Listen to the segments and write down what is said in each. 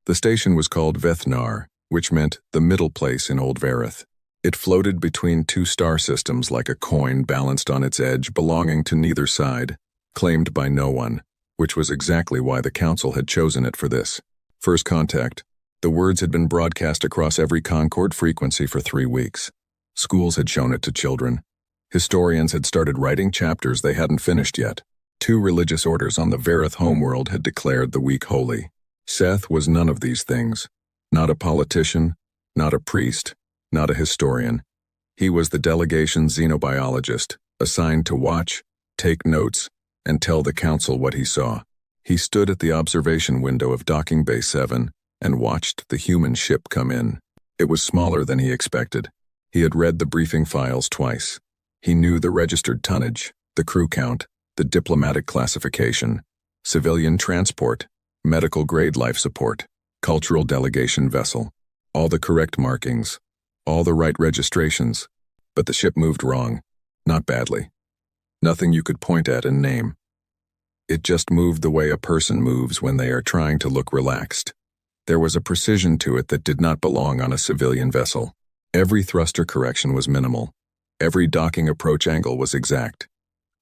The station was called Vethnar, which meant the middle place in Old Vareth. It floated between two star systems like a coin balanced on its edge belonging to neither side, claimed by no one, which was exactly why the council had chosen it for this. First contact. The words had been broadcast across every Concord frequency for 3 weeks. Schools had shown it to children. Historians had started writing chapters they hadn't finished yet. 2 religious orders on the Vareth homeworld had declared the week holy. Seth was none of these things. Not a politician, not a priest, not a historian. He was the delegation's xenobiologist, assigned to watch, take notes, and tell the council what he saw. He stood at the observation window of Docking Bay 7 and watched the human ship come in. It was smaller than he expected. He had read the briefing files twice. He knew the registered tonnage, the crew count, the diplomatic classification, civilian transport, medical-grade life support, cultural delegation vessel, all the correct markings, all the right registrations, but the ship moved wrong, not badly. Nothing you could point at and name. It just moved the way a person moves when they are trying to look relaxed. There was a precision to it that did not belong on a civilian vessel. Every thruster correction was minimal. Every docking approach angle was exact.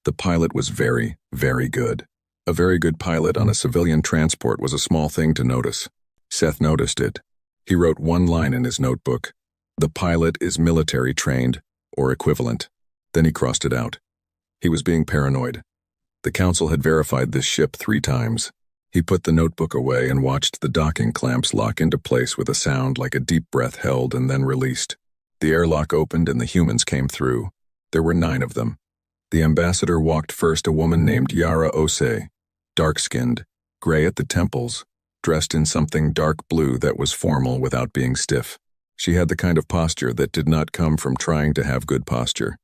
The pilot was very, very good. A very good pilot on a civilian transport was a small thing to notice. Seth noticed it. He wrote one line in his notebook. The pilot is military trained, or equivalent. Then he crossed it out. He was being paranoid. The council had verified this ship 3 times. He put the notebook away and watched the docking clamps lock into place with a sound like a deep breath held and then released. The airlock opened and the humans came through. There were 9 of them. The ambassador walked first, a woman named Yara Osei, dark-skinned, gray at the temples, dressed in something dark blue that was formal without being stiff. She had the kind of posture that did not come from trying to have good posture.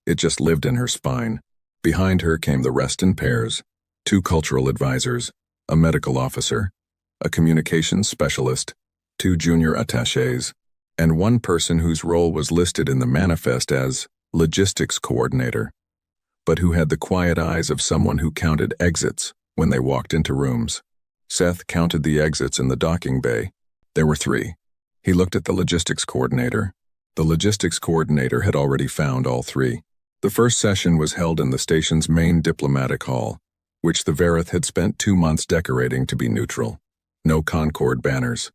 It just lived in her spine. Behind her came the rest in pairs, 2 cultural advisors, a medical officer, a communications specialist, 2 junior attachés, and 1 person whose role was listed in the manifest as logistics coordinator, but who had the quiet eyes of someone who counted exits when they walked into rooms. Seth counted the exits in the docking bay. There were 3. He looked at the logistics coordinator. The logistics coordinator had already found all 3. The first session was held in the station's main diplomatic hall, which the Vareth had spent 2 months decorating to be neutral. No Concord banners.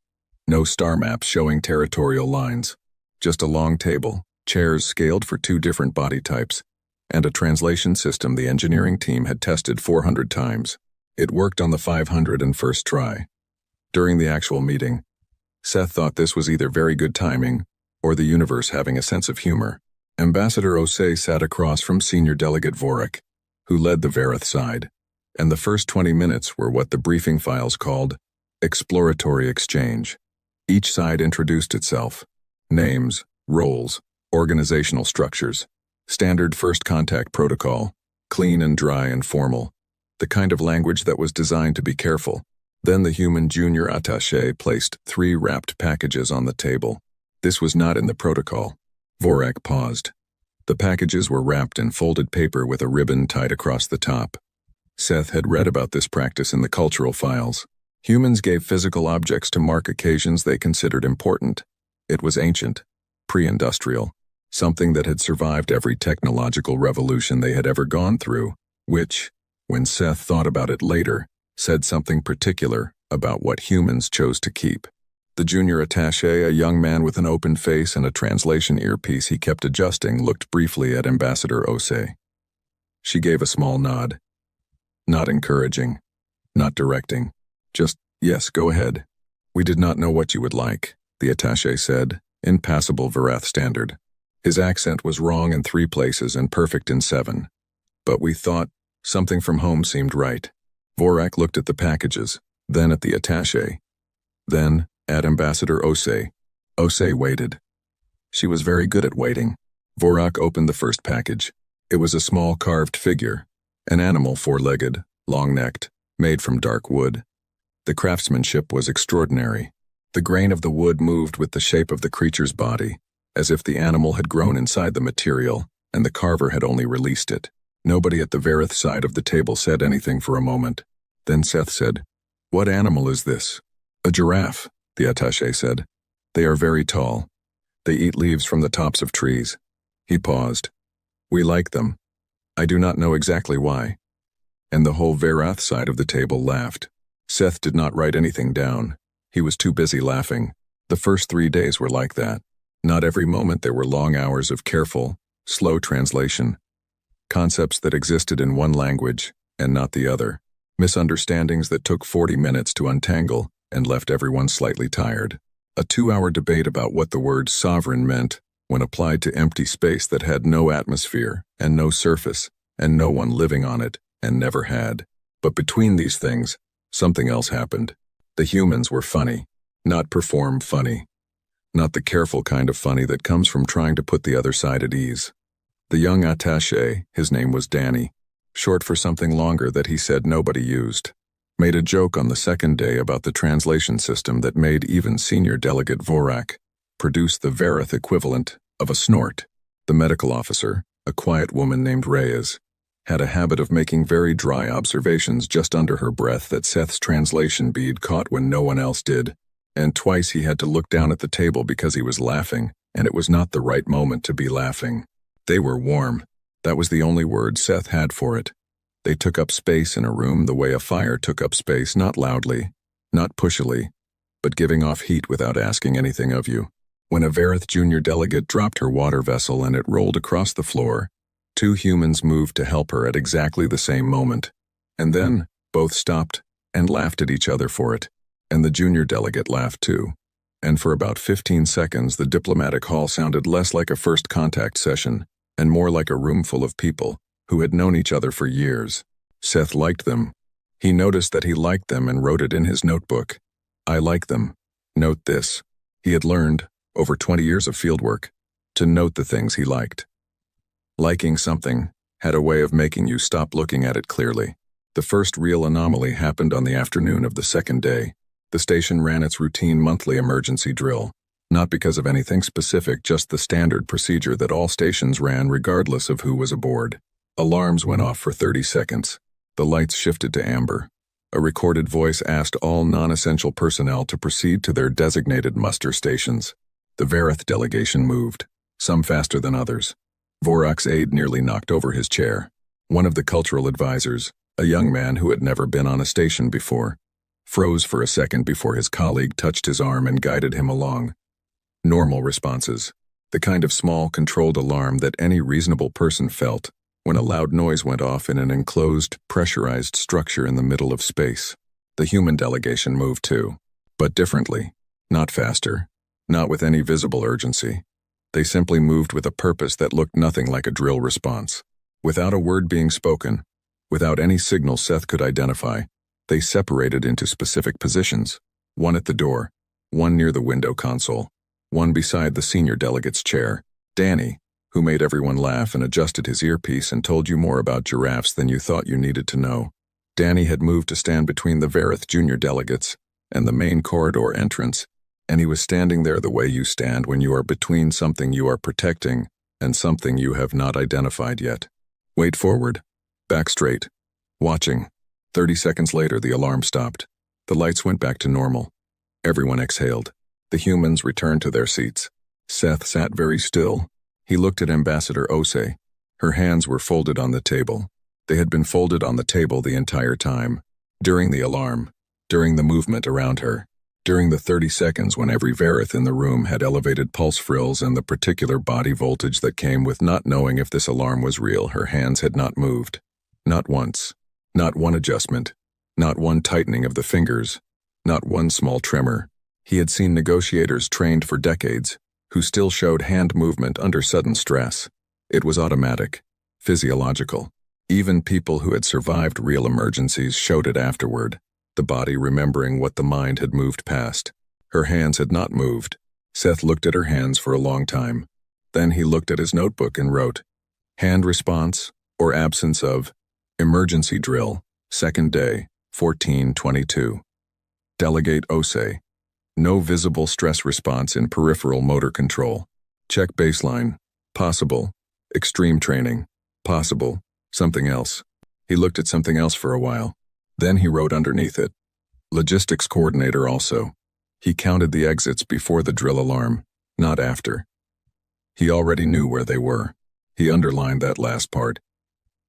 No star maps showing territorial lines. Just a long table, chairs scaled for 2 different body types, and a translation system the engineering team had tested 400 times. It worked on the 501st try. During the actual meeting, Seth thought this was either very good timing or the universe having a sense of humor. Ambassador Osei sat across from Senior Delegate Vorak, who led the Vareth side, and the first 20 minutes were what the briefing files called exploratory exchange. Each side introduced itself. Names, roles, organizational structures. Standard first contact protocol. Clean and dry and formal. The kind of language that was designed to be careful. Then the human junior attaché placed 3 wrapped packages on the table. This was not in the protocol. Vorak paused. The packages were wrapped in folded paper with a ribbon tied across the top. Seth had read about this practice in the cultural files. Humans gave physical objects to mark occasions they considered important. It was ancient, pre-industrial, something that had survived every technological revolution they had ever gone through, which, when Seth thought about it later, said something particular about what humans chose to keep. The junior attaché, a young man with an open face and a translation earpiece he kept adjusting, looked briefly at Ambassador Osei. She gave a small nod. Not encouraging, not directing. Just, yes, go ahead. We did not know what you would like, the attaché said, in passable Vareth standard. His accent was wrong in 3 places and perfect in 7. But we thought something from home seemed right. Vorak looked at the packages, then at the attaché, then at Ambassador Osei. Osei waited. She was very good at waiting. Vorak opened the first package. It was a small carved figure, an animal 4-legged, long-necked, made from dark wood. The craftsmanship was extraordinary. The grain of the wood moved with the shape of the creature's body, as if the animal had grown inside the material, and the carver had only released it. Nobody at the Vareth side of the table said anything for a moment. Then Seth said, "What animal is this?" "A giraffe," the attaché said. They are very tall. They eat leaves from the tops of trees. He paused. We like them. I do not know exactly why. And the whole Verath side of the table laughed. Seth did not write anything down. He was too busy laughing. The first 3 days were like that. Not every moment there were long hours of careful, slow translation. Concepts that existed in one language and not the other. Misunderstandings that took 40 minutes to untangle and left everyone slightly tired. A 2-hour debate about what the word sovereign meant when applied to empty space that had no atmosphere and no surface and no one living on it and never had. But between these things, something else happened. The humans were funny, not perform funny. Not the careful kind of funny that comes from trying to put the other side at ease. The young attaché, his name was Danny, short for something longer that he said nobody used, made a joke on the second day about the translation system that made even senior delegate Vorak produce the Verath equivalent of a snort. The medical officer, a quiet woman named Reyes, had a habit of making very dry observations just under her breath that Seth's translation bead caught when no one else did, and twice he had to look down at the table because he was laughing, and it was not the right moment to be laughing. They were warm. That was the only word Seth had for it. They took up space in a room the way a fire took up space, not loudly, not pushily, but giving off heat without asking anything of you. When a Verath junior delegate dropped her water vessel and it rolled across the floor, 2 humans moved to help her at exactly the same moment. And then, both stopped and laughed at each other for it. And the junior delegate laughed too. And for about 15 seconds, the diplomatic hall sounded less like a first contact session and more like a room full of people who had known each other for years. Seth liked them. He noticed that he liked them and wrote it in his notebook. I like them. Note this. He had learned, over 20 years of fieldwork, to note the things he liked. Liking something had a way of making you stop looking at it clearly. The first real anomaly happened on the afternoon of the second day. The station ran its routine monthly emergency drill, not because of anything specific, just the standard procedure that all stations ran regardless of who was aboard. Alarms went off for 30 seconds. The lights shifted to amber. A recorded voice asked all non-essential personnel to proceed to their designated muster stations. The Verath delegation moved, some faster than others. Vorak's aide nearly knocked over his chair. One of the cultural advisors, a young man who had never been on a station before, froze for a second before his colleague touched his arm and guided him along. Normal responses. The kind of small, controlled alarm that any reasonable person felt when a loud noise went off in an enclosed, pressurized structure in the middle of space. The human delegation moved too, but differently, not faster, not with any visible urgency. They simply moved with a purpose that looked nothing like a drill response. Without a word being spoken, without any signal Seth could identify, they separated into specific positions, one at the door, one near the window console, one beside the senior delegate's chair. Danny, who made everyone laugh and adjusted his earpiece and told you more about giraffes than you thought you needed to know. Danny had moved to stand between the Verath junior delegates and the main corridor entrance, and he was standing there the way you stand when you are between something you are protecting and something you have not identified yet. Wait forward, back straight, watching. 30 seconds later, the alarm stopped. The lights went back to normal. Everyone exhaled. The humans returned to their seats. Seth sat very still. He looked at Ambassador Ose. Her hands were folded on the table. They had been folded on the table the entire time. During the alarm, during the movement around her, during the 30 seconds when every Verath in the room had elevated pulse frills and the particular body voltage that came with not knowing if this alarm was real, her hands had not moved. Not once. Not one adjustment. Not one tightening of the fingers. Not one small tremor. He had seen negotiators trained for decades who still showed hand movement under sudden stress. It was automatic, physiological. Even people who had survived real emergencies showed it afterward, the body remembering what the mind had moved past. Her hands had not moved. Seth looked at her hands for a long time. Then he looked at his notebook and wrote, "Hand response, or absence of, emergency drill, second day, 14/22. Delegate Ose. No visible stress response in peripheral motor control. Check baseline. Possible. Extreme training. Possible. Something else." He looked at something else for a while. Then he wrote underneath it, "Logistics coordinator also." He counted the exits before the drill alarm, not after. He already knew where they were. He underlined that last part.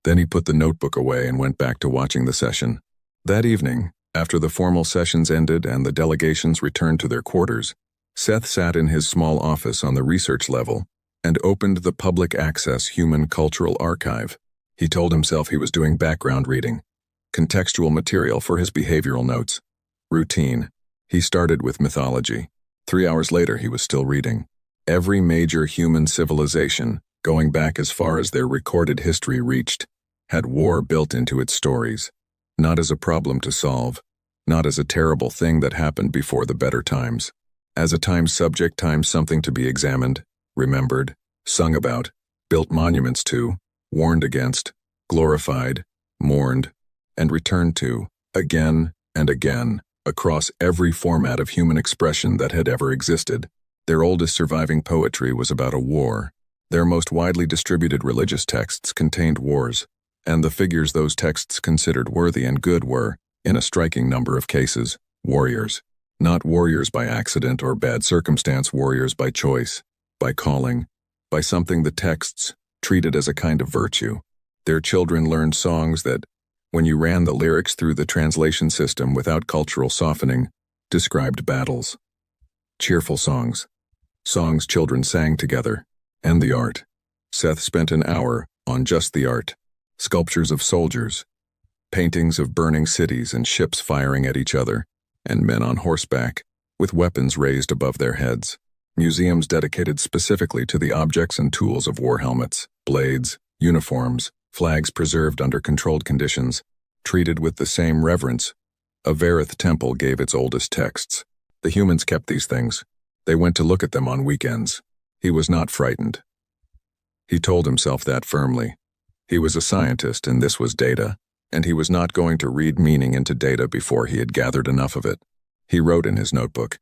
Then he put the notebook away and went back to watching the session. That evening, after the formal sessions ended and the delegations returned to their quarters, Seth sat in his small office on the research level and opened the public access Human Cultural Archive. He told himself he was doing background reading, contextual material for his behavioral notes. Routine. He started with mythology. 3 hours later, he was still reading. Every major human civilization, going back as far as their recorded history reached, had war built into its stories, not as a problem to solve, not as a terrible thing that happened before the better times, as a time subject, time something to be examined, remembered, sung about, built monuments to, warned against, glorified, mourned, and returned to, again and again, across every format of human expression that had ever existed. Their oldest surviving poetry was about a war. Their most widely distributed religious texts contained wars, and the figures those texts considered worthy and good were, in a striking number of cases, warriors. Not warriors by accident or bad circumstance, warriors by choice, by calling, by something the texts treated as a kind of virtue. Their children learned songs that, when you ran the lyrics through the translation system without cultural softening, described battles. Cheerful songs. Songs children sang together. And the art. Seth spent an hour on just the art. Sculptures of soldiers, paintings of burning cities and ships firing at each other, and men on horseback, with weapons raised above their heads. Museums dedicated specifically to the objects and tools of war helmets, blades, uniforms, flags preserved under controlled conditions, treated with the same reverence. A Verith temple gave its oldest texts. The humans kept these things. They went to look at them on weekends. He was not frightened. He told himself that firmly. He was a scientist and this was data, and he was not going to read meaning into data before he had gathered enough of it. He wrote in his notebook,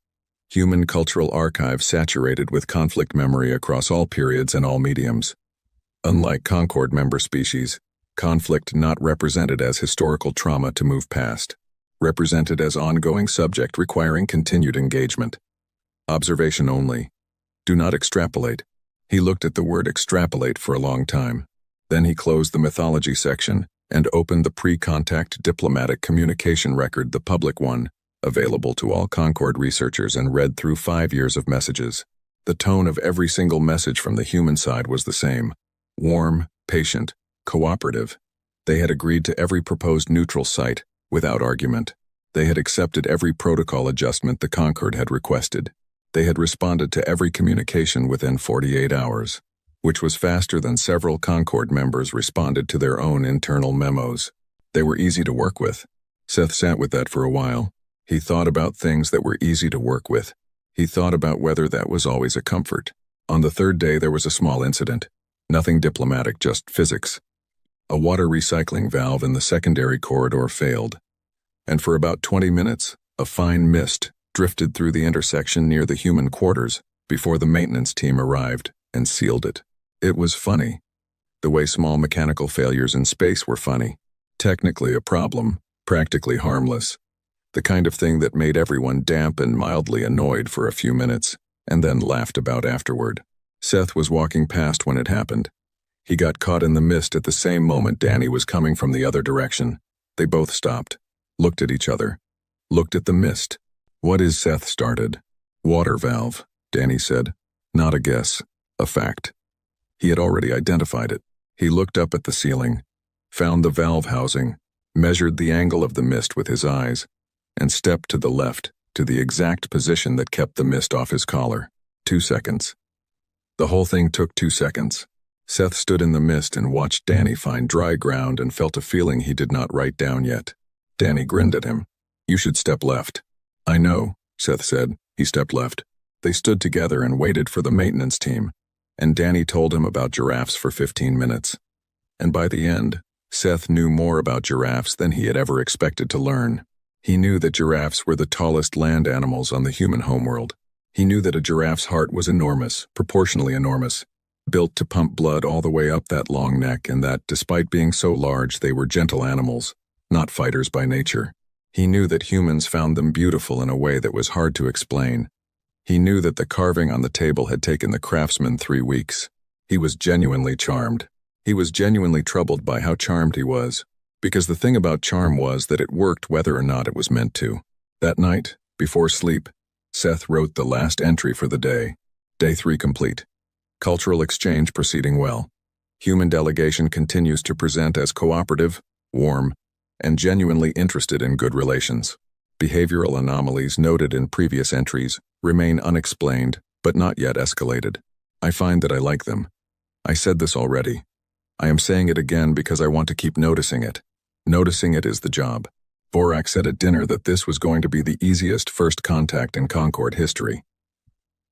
Human Cultural Archive saturated with conflict memory across all periods and all mediums. Unlike Concord member species, conflict not represented as historical trauma to move past, represented as ongoing subject requiring continued engagement. Observation only. Do not extrapolate. He looked at the word extrapolate for a long time. Then he closed the mythology section and opened the pre-contact diplomatic communication record, the public one, available to all Concord researchers, and read through 5 years of messages. The tone of every single message from the human side was the same. Warm, patient, cooperative. They had agreed to every proposed neutral site, without argument. They had accepted every protocol adjustment the Concord had requested. They had responded to every communication within 48 hours, which was faster than several Concord members responded to their own internal memos. They were easy to work with. Seth sat with that for a while. He thought about things that were easy to work with. He thought about whether that was always a comfort. On the third day, there was a small incident. Nothing diplomatic, just physics. A water recycling valve in the secondary corridor failed. And for about 20 minutes, a fine mist drifted through the intersection near the human quarters before the maintenance team arrived and sealed it. It was funny. The way small mechanical failures in space were funny. Technically a problem, practically harmless. The kind of thing that made everyone damp and mildly annoyed for a few minutes, and then laughed about afterward. Seth was walking past when it happened. He got caught in the mist at the same moment Danny was coming from the other direction. They both stopped, looked at each other, looked at the mist. What is Seth started? Water valve, Danny said. Not a guess, a fact. He had already identified it. He looked up at the ceiling, found the valve housing, measured the angle of the mist with his eyes, and stepped to the left, to the exact position that kept the mist off his collar. 2 seconds. The whole thing took 2 seconds. Seth stood in the mist and watched Danny find dry ground and felt a feeling he did not write down yet. Danny grinned at him. You should step left. I know, Seth said. He stepped left. They stood together and waited for the maintenance team, and Danny told him about giraffes for 15 minutes. And by the end, Seth knew more about giraffes than he had ever expected to learn. He knew that giraffes were the tallest land animals on the human homeworld. He knew that a giraffe's heart was enormous, proportionally enormous, built to pump blood all the way up that long neck, and that, despite being so large, they were gentle animals, not fighters by nature. He knew that humans found them beautiful in a way that was hard to explain. He knew that the carving on the table had taken the craftsman 3 weeks. He was genuinely charmed. He was genuinely troubled by how charmed he was, because the thing about charm was that it worked whether or not it was meant to. That night, before sleep, Seth wrote the last entry for the day. Day 3 complete. Cultural exchange proceeding well. Human delegation continues to present as cooperative, warm, and genuinely interested in good relations. Behavioral anomalies noted in previous entries remain unexplained, but not yet escalated. I find that I like them. I said this already. I am saying it again because I want to keep noticing it. Noticing it is the job. Vorak said at dinner that this was going to be the easiest first contact in Concord history.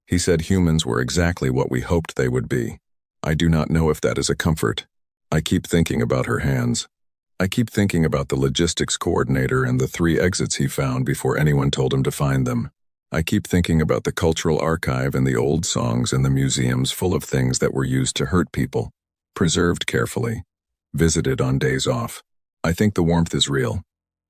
He said humans were exactly what we hoped they would be. I do not know if that is a comfort. I keep thinking about her hands. I keep thinking about the logistics coordinator and the 3 exits he found before anyone told him to find them. I keep thinking about the cultural archive and the old songs and the museums full of things that were used to hurt people, preserved carefully, visited on days off. I think the warmth is real.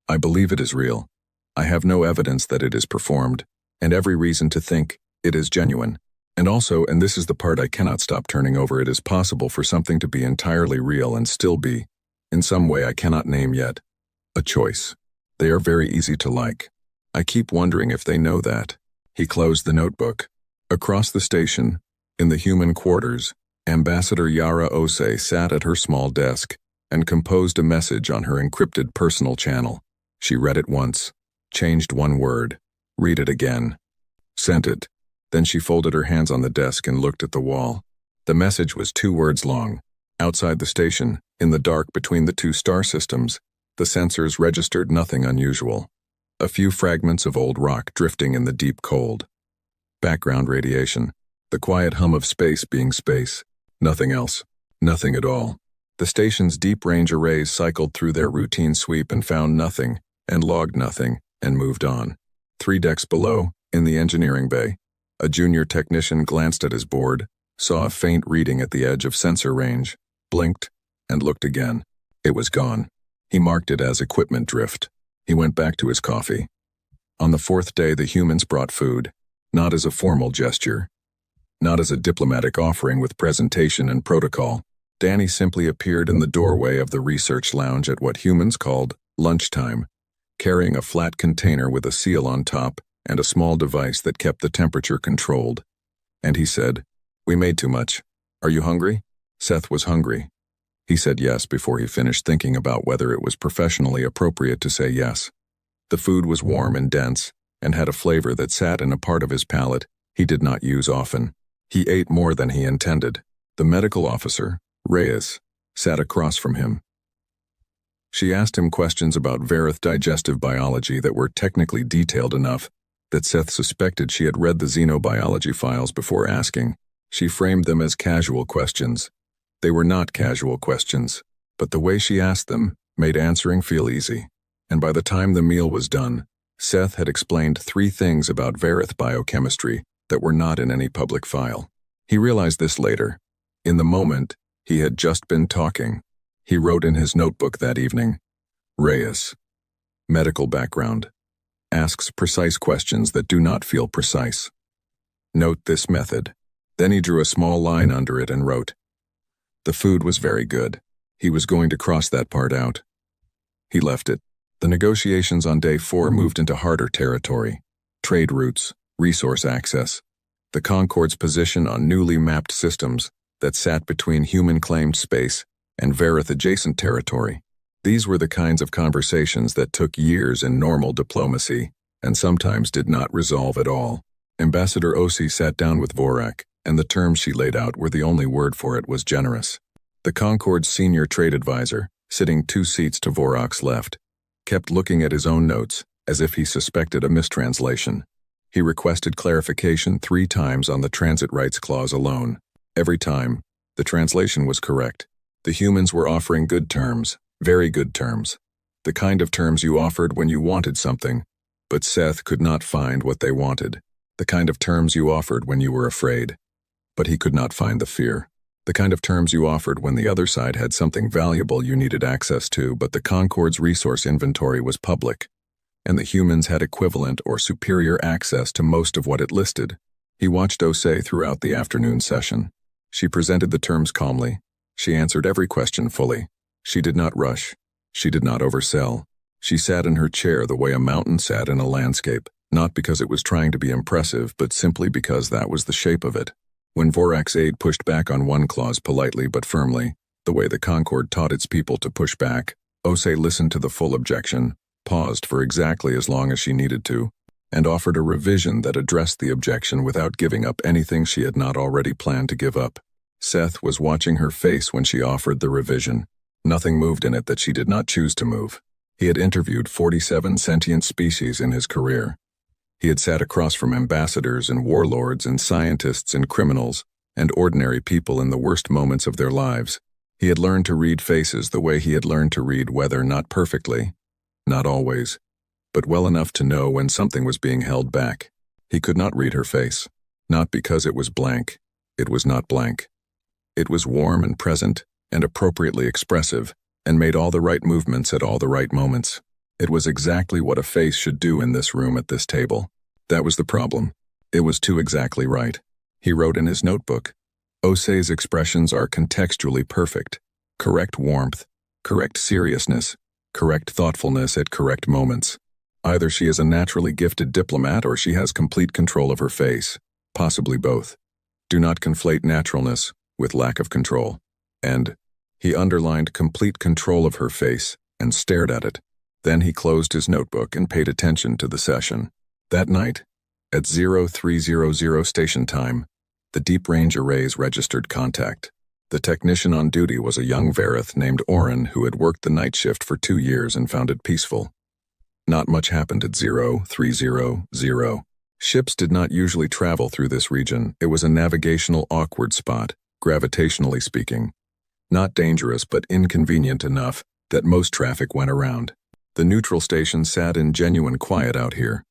I believe it is real. I have no evidence that it is performed, and every reason to think it is genuine. And also, and this is the part I cannot stop turning over, it is possible for something to be entirely real and still be, in some way I cannot name yet, a choice. They are very easy to like. I keep wondering if they know that. He closed the notebook. Across the station, in the human quarters, Ambassador Yara Ose sat at her small desk and composed a message on her encrypted personal channel. She read it once, changed one word, read it again, sent it. Then she folded her hands on the desk and looked at the wall. The message was 2 words long. Outside the station, in the dark between the 2 star systems, the sensors registered nothing unusual. A few fragments of old rock drifting in the deep cold. Background radiation. The quiet hum of space being space. Nothing else. Nothing at all. The station's deep-range arrays cycled through their routine sweep and found nothing, and logged nothing, and moved on. 3 decks below, in the engineering bay, a junior technician glanced at his board, saw a faint reading at the edge of sensor range, blinked, and looked again. It was gone. He marked it as equipment drift. He went back to his coffee. On the 4th day, the humans brought food, not as a formal gesture, not as a diplomatic offering with presentation and protocol. Danny simply appeared in the doorway of the research lounge at what humans called lunchtime, carrying a flat container with a seal on top and a small device that kept the temperature controlled. And he said, "We made too much. Are you hungry?" Seth was hungry. He said yes before he finished thinking about whether it was professionally appropriate to say yes. The food was warm and dense, and had a flavor that sat in a part of his palate he did not use often. He ate more than he intended. The medical officer, Reyes, sat across from him. She asked him questions about Verith digestive biology that were technically detailed enough that Seth suspected she had read the xenobiology files before asking. She framed them as casual questions. They were not casual questions, but the way she asked them made answering feel easy. And by the time the meal was done, Seth had explained 3 things about Verith biochemistry that were not in any public file. He realized this later. In the moment, he had just been talking. He wrote in his notebook that evening, Reyes, medical background, asks precise questions that do not feel precise. Note this method. Then he drew a small line under it and wrote, the food was very good. He was going to cross that part out. He left it. The negotiations on day 4 moved into harder territory. Trade routes, resource access, the Concord's position on newly mapped systems that sat between human-claimed space and Verith-adjacent territory. These were the kinds of conversations that took years in normal diplomacy and sometimes did not resolve at all. Ambassador Osi sat down with Vorak, and the terms she laid out were the only word for it was generous. The Concord's senior trade advisor, sitting 2 seats to Vorak's left, kept looking at his own notes as if he suspected a mistranslation. He requested clarification 3 times on the transit rights clause alone. Every time, the translation was correct. The humans were offering good terms, very good terms. The kind of terms you offered when you wanted something, but Seth could not find what they wanted. The kind of terms you offered when you were afraid, but he could not find the fear. The kind of terms you offered when the other side had something valuable you needed access to, but the Concord's resource inventory was public. and the humans had equivalent or superior access to most of what it listed. He watched Osei throughout the afternoon session. She presented the terms calmly. She answered every question fully. She did not rush. She did not oversell. She sat in her chair the way a mountain sat in a landscape, not because it was trying to be impressive, but simply because that was the shape of it. When Vorak's aide pushed back on one clause politely but firmly, the way the Concord taught its people to push back, Osei listened to the full objection, paused for exactly as long as she needed to, and offered a revision that addressed the objection without giving up anything she had not already planned to give up. Seth was watching her face when she offered the revision. Nothing moved in it that she did not choose to move. He had interviewed 47 sentient species in his career. He had sat across from ambassadors and warlords and scientists and criminals and ordinary people in the worst moments of their lives. He had learned to read faces the way he had learned to read weather, not perfectly, not always, but well enough to know when something was being held back. He could not read her face, not because it was blank. It was not blank. It was warm and present and appropriately expressive and made all the right movements at all the right moments. It was exactly what a face should do in this room at this table. That was the problem. It was too exactly right. He wrote in his notebook, Osei's expressions are contextually perfect. Correct warmth, correct seriousness, correct thoughtfulness at correct moments. Either she is a naturally gifted diplomat or she has complete control of her face, possibly both. Do not conflate naturalness with lack of control. And he underlined complete control of her face and stared at it. Then he closed his notebook and paid attention to the session. That night, at 0300 station time, the deep range arrays registered contact. The technician on duty was a young Verith named Oren who had worked the night shift for 2 years and found it peaceful. Not much happened at 0300. Ships did not usually travel through this region. It was a navigational awkward spot, gravitationally speaking. Not dangerous but inconvenient enough that most traffic went around. The neutral station sat in genuine quiet out here.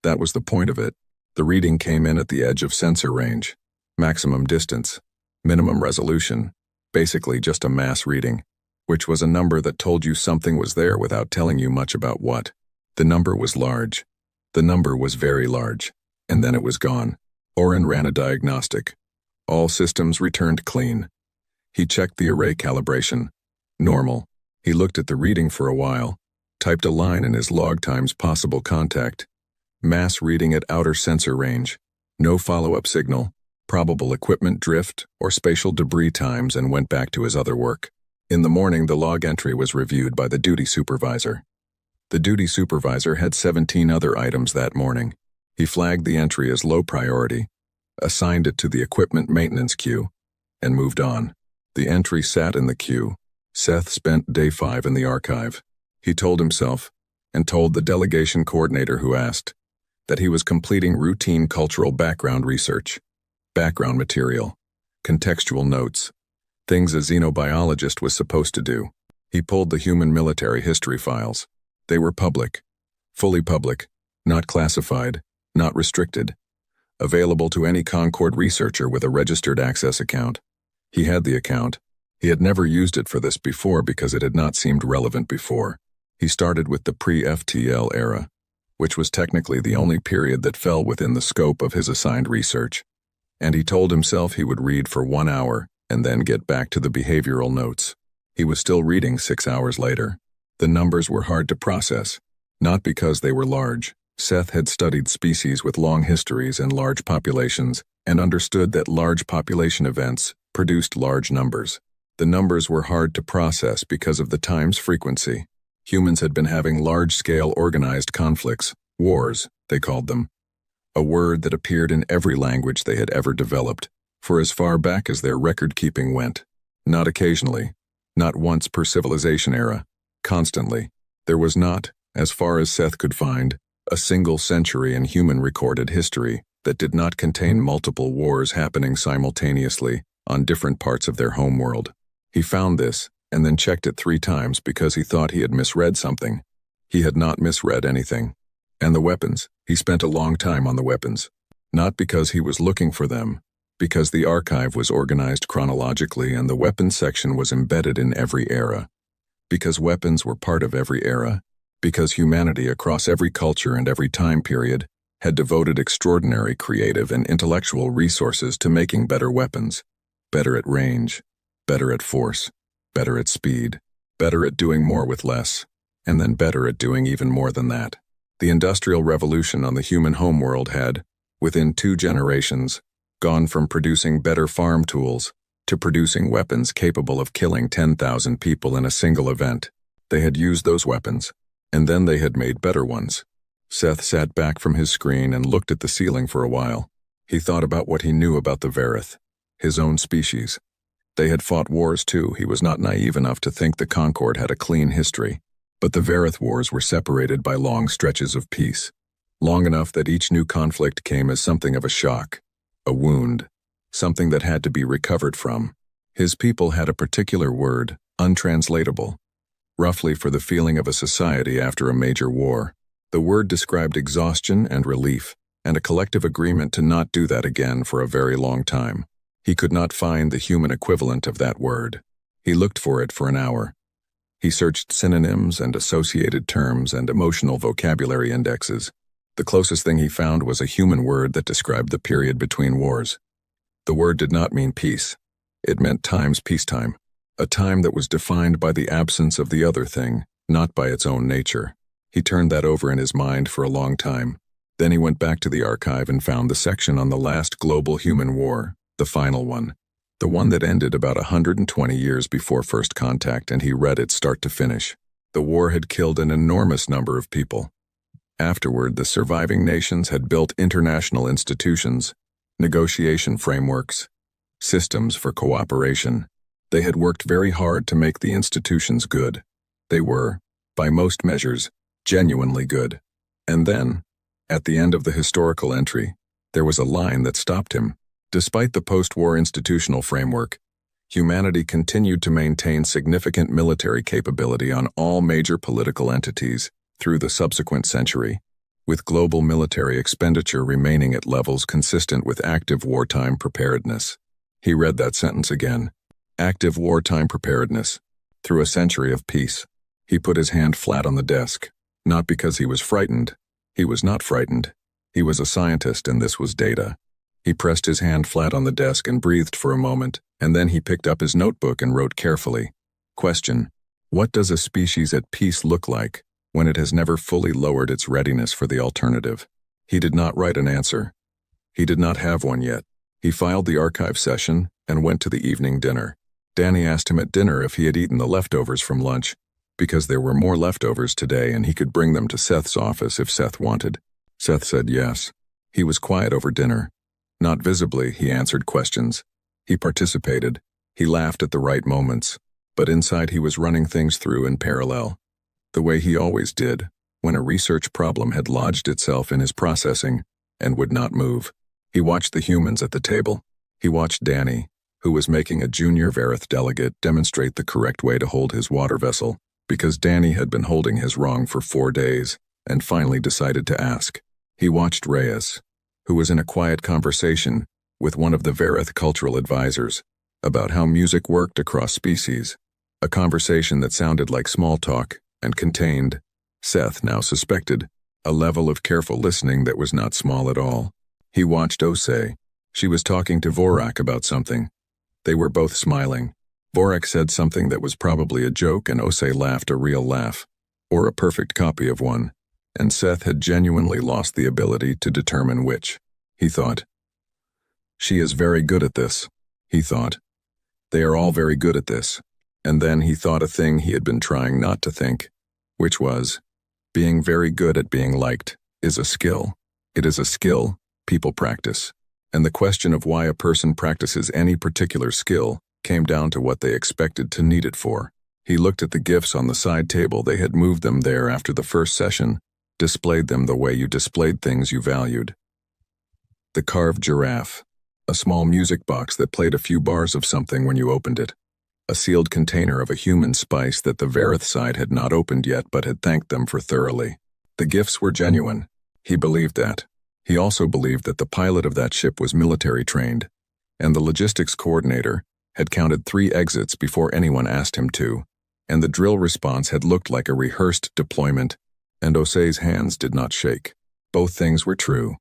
That was the point of it. The reading came in at the edge of sensor range. Maximum distance, minimum resolution, basically just a mass reading, which was a number that told you something was there without telling you much about what. The number was large. The number was very large. And then it was gone. Oren ran a diagnostic. All systems returned clean. He checked the array calibration. Normal. He looked at the reading for a while, typed a line in his log times possible contact. Mass reading at outer sensor range. No follow-up signal, probable equipment drift or spatial debris times, and went back to his other work. In the morning, the log entry was reviewed by the duty supervisor. The duty supervisor had 17 other items that morning. He flagged the entry as low priority, assigned it to the equipment maintenance queue, and moved on. The entry sat in the queue. Seth spent day 5 in the archive. He told himself, and told the delegation coordinator who asked, that he was completing routine cultural background research, background material, contextual notes, things a xenobiologist was supposed to do. He pulled the human military history files. They were public, fully public, not classified, not restricted, available to any Concord researcher with a registered access account. He had the account. He had never used it for this before because it had not seemed relevant before. He started with the pre-FTL era, which was technically the only period that fell within the scope of his assigned research. And he told himself he would read for 1 hour and then get back to the behavioral notes. He was still reading 6 hours later. The numbers were hard to process, not because they were large. Seth had studied species with long histories and large populations and understood that large population events produced large numbers. The numbers were hard to process because of the time's frequency. Humans had been having large-scale organized conflicts, wars, they called them, a word that appeared in every language they had ever developed, for as far back as their record-keeping went. Not occasionally, not once per civilization era, constantly. There was not, as far as Seth could find, a single century in human recorded history that did not contain multiple wars happening simultaneously on different parts of their homeworld. He found this, and then checked it 3 times because he thought he had misread something. He had not misread anything. And the weapons, he spent a long time on the weapons. Not because he was looking for them, because the archive was organized chronologically and the weapons section was embedded in every era. Because weapons were part of every era. because humanity across every culture and every time period had devoted extraordinary creative and intellectual resources to making better weapons, better at range, better at force, better at speed, better at doing more with less, and then better at doing even more than that. The Industrial Revolution on the human homeworld had, within 2 generations, gone from producing better farm tools to producing weapons capable of killing 10,000 people in a single event. They had used those weapons, and then they had made better ones. Seth sat back from his screen and looked at the ceiling for a while. He thought about what he knew about the Verith, his own species. They had fought wars too. He was not naive enough to think the Concord had a clean history. But the Verith wars were separated by long stretches of peace, long enough that each new conflict came as something of a shock, a wound, something that had to be recovered from. His people had a particular word, untranslatable, roughly for the feeling of a society after a major war. The word described exhaustion and relief, and a collective agreement to not do that again for a very long time. He could not find the human equivalent of that word. He looked for it for an hour. He searched synonyms and associated terms and emotional vocabulary indexes. The closest thing he found was a human word that described the period between wars. The word did not mean peace. It meant time's peacetime, a time that was defined by the absence of the other thing, not by its own nature. He turned that over in his mind for a long time. Then he went back to the archive and found the section on the last global human war, the final one, the one that ended about 120 years before first contact, and he read it start to finish. The war had killed an enormous number of people. Afterward, the surviving nations had built international institutions, negotiation frameworks, systems for cooperation. They had worked very hard to make the institutions good. They were, by most measures, genuinely good. And then, at the end of the historical entry, there was a line that stopped him. Despite the post-war institutional framework, humanity continued to maintain significant military capability on all major political entities through the subsequent century, with global military expenditure remaining at levels consistent with active wartime preparedness. He read that sentence again. Active wartime preparedness, through a century of peace. He put his hand flat on the desk, not because he was frightened. He was not frightened. He was a scientist, and this was data. He pressed his hand flat on the desk and breathed for a moment, and then he picked up his notebook and wrote carefully. Question: what does a species at peace look like when it has never fully lowered its readiness for the alternative? He did not write an answer. He did not have one yet. He filed the archive session and went to the evening dinner. Danny asked him at dinner if he had eaten the leftovers from lunch, because there were more leftovers today and he could bring them to Seth's office if Seth wanted. Seth said yes. He was quiet over dinner. Not visibly, he answered questions. He participated. He laughed at the right moments. But inside he was running things through in parallel, the way he always did, when a research problem had lodged itself in his processing and would not move. He watched the humans at the table. He watched Danny, who was making a junior Verith delegate demonstrate the correct way to hold his water vessel, because Danny had been holding his wrong for 4 days and finally decided to ask. He watched Reyes, who was in a quiet conversation with one of the Verith cultural advisors about how music worked across species, a conversation that sounded like small talk and contained, Seth now suspected, a level of careful listening that was not small at all. He watched Osei. She was talking to Vorak about something. They were both smiling. Vorak said something that was probably a joke, and Osei laughed a real laugh, or a perfect copy of one. And Seth had genuinely lost the ability to determine which. He thought, she is very good at this. He thought, they are all very good at this. And then he thought a thing he had been trying not to think, which was, being very good at being liked is a skill. It is a skill people practice. And the question of why a person practices any particular skill came down to what they expected to need it for. He looked at the gifts on the side table. They had moved them there after the first session, displayed them the way you displayed things you valued. The carved giraffe, a small music box that played a few bars of something when you opened it, a sealed container of a human spice that the Verith side had not opened yet but had thanked them for thoroughly. The gifts were genuine. He believed that. He also believed that the pilot of that ship was military trained, and the logistics coordinator had counted 3 exits before anyone asked him to, and the drill response had looked like a rehearsed deployment and Osei's hands did not shake. Both things were true.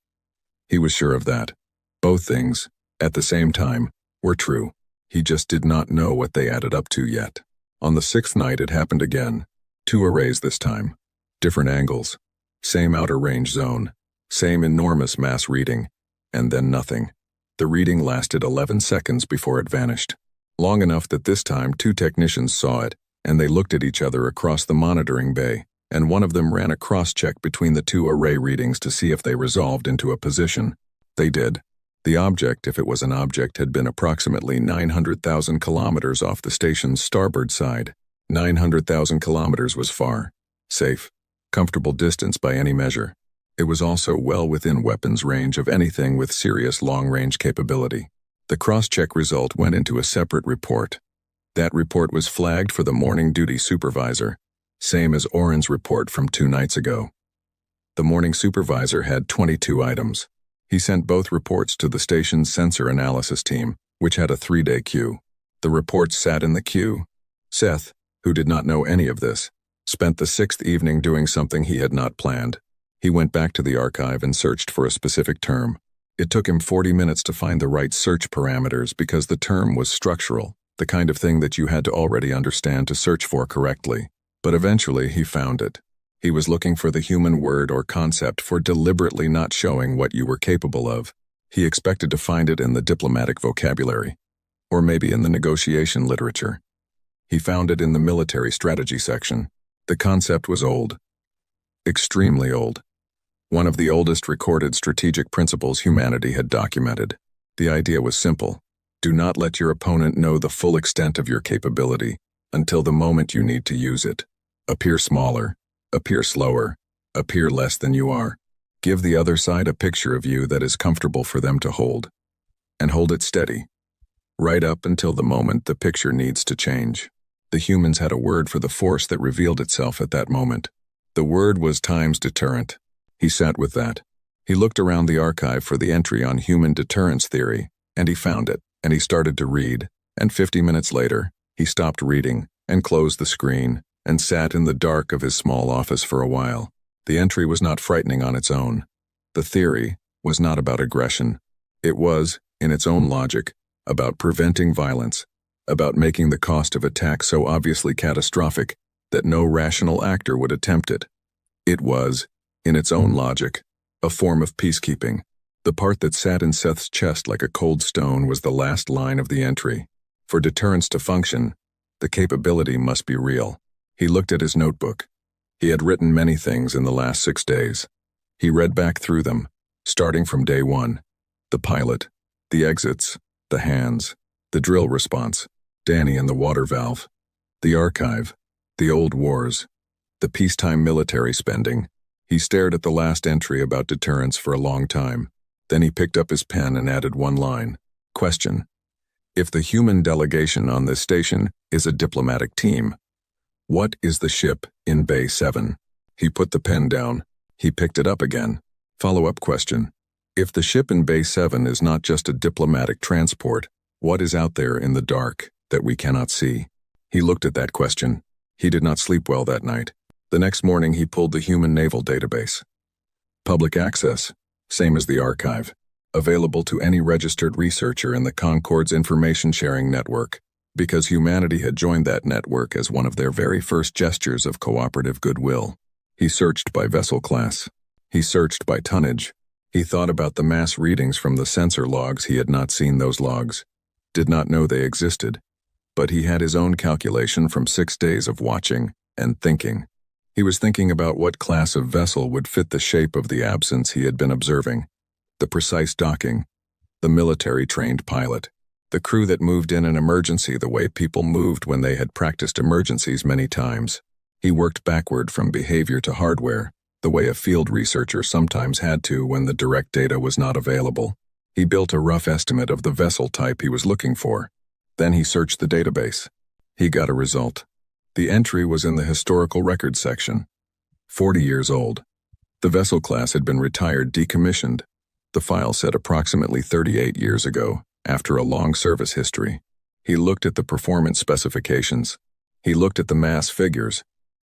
He was sure of that. Both things, at the same time, were true. He just did not know what they added up to yet. On the 6th night it happened again. 2 arrays this time. Different angles. Same outer range zone. Same enormous mass reading. And then nothing. The reading lasted 11 seconds before it vanished. Long enough that this time 2 technicians saw it, and they looked at each other across the monitoring bay, and one of them ran a cross-check between the 2 array readings to see if they resolved into a position. They did. The object, if it was an object, had been approximately 900,000 kilometers off the station's starboard side. 900,000 kilometers was far, safe, comfortable distance by any measure. It was also well within weapons range of anything with serious long-range capability. The cross-check result went into a separate report. That report was flagged for the morning duty supervisor, same as Oren's report from 2 nights ago. The morning supervisor had 22 items. He sent both reports to the station's sensor analysis team, which had a 3-day queue. The reports sat in the queue. Seth, who did not know any of this, spent the 6th evening doing something he had not planned. He went back to the archive and searched for a specific term. It took him 40 minutes to find the right search parameters because the term was structural, the kind of thing that you had to already understand to search for correctly. But eventually he found it. He was looking for the human word or concept for deliberately not showing what you were capable of. He expected to find it in the diplomatic vocabulary, or maybe in the negotiation literature. He found it in the military strategy section. The concept was old. Extremely old. One of the oldest recorded strategic principles humanity had documented. The idea was simple. Do not let your opponent know the full extent of your capability until the moment you need to use it. Appear smaller. Appear slower. Appear less than you are. Give the other side a picture of you that is comfortable for them to hold. And hold it steady. Right up until the moment the picture needs to change. The humans had a word for the force that revealed itself at that moment. The word was times deterrent. He sat with that. He looked around the archive for the entry on human deterrence theory, and he found it, and he started to read, and 50 minutes later, he stopped reading, and closed the screen, and sat in the dark of his small office for a while. The entry was not frightening on its own. The theory was not about aggression. It was, in its own logic, about preventing violence, about making the cost of attack so obviously catastrophic that no rational actor would attempt it. It was, in its own logic, a form of peacekeeping. The part that sat in Seth's chest like a cold stone was the last line of the entry. For deterrence to function, the capability must be real. He looked at his notebook. He had written many things in the last 6 days. He read back through them, starting from day 1. The pilot, the exits, the hands, the drill response, Danny and the water valve, the archive, the old wars, the peacetime military spending. He stared at the last entry about deterrence for a long time. Then he picked up his pen and added 1 line. Question. If the human delegation on this station is a diplomatic team, what is the ship in Bay 7? He put the pen down. He picked it up again. Follow-up question. If the ship in Bay 7 is not just a diplomatic transport, what is out there in the dark that we cannot see? He looked at that question. He did not sleep well that night. The next morning he pulled the human naval database. Public access, same as the archive. Available to any registered researcher in the Concord's information-sharing network, because humanity had joined that network as one of their very first gestures of cooperative goodwill. He searched by vessel class. He searched by tonnage. He thought about the mass readings from the sensor logs. He had not seen those logs, did not know they existed, but he had his own calculation from 6 days of watching and thinking. He was thinking about what class of vessel would fit the shape of the absence he had been observing, the precise docking, the military-trained pilot, the crew that moved in an emergency the way people moved when they had practiced emergencies many times. He worked backward from behavior to hardware, the way a field researcher sometimes had to when the direct data was not available. He built a rough estimate of the vessel type he was looking for. Then he searched the database. He got a result. The entry was in the historical records section. 40 years old. The vessel class had been retired, decommissioned. The file said approximately 38 years ago, after a long service history. He looked at the performance specifications. He looked at the mass figures.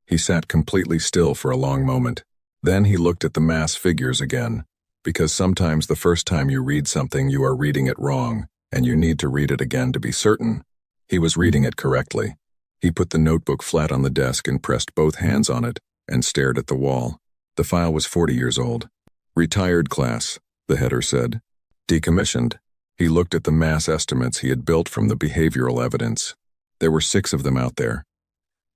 He sat completely still for a long moment. Then he looked at the mass figures again, because sometimes the first time you read something you are reading it wrong, and you need to read it again to be certain. He was reading it correctly. He put the notebook flat on the desk and pressed both hands on it, and stared at the wall. The file was 40 years old. Retired class, the header said. Decommissioned. He looked at the mass estimates he had built from the behavioral evidence. There were 6 of them out there.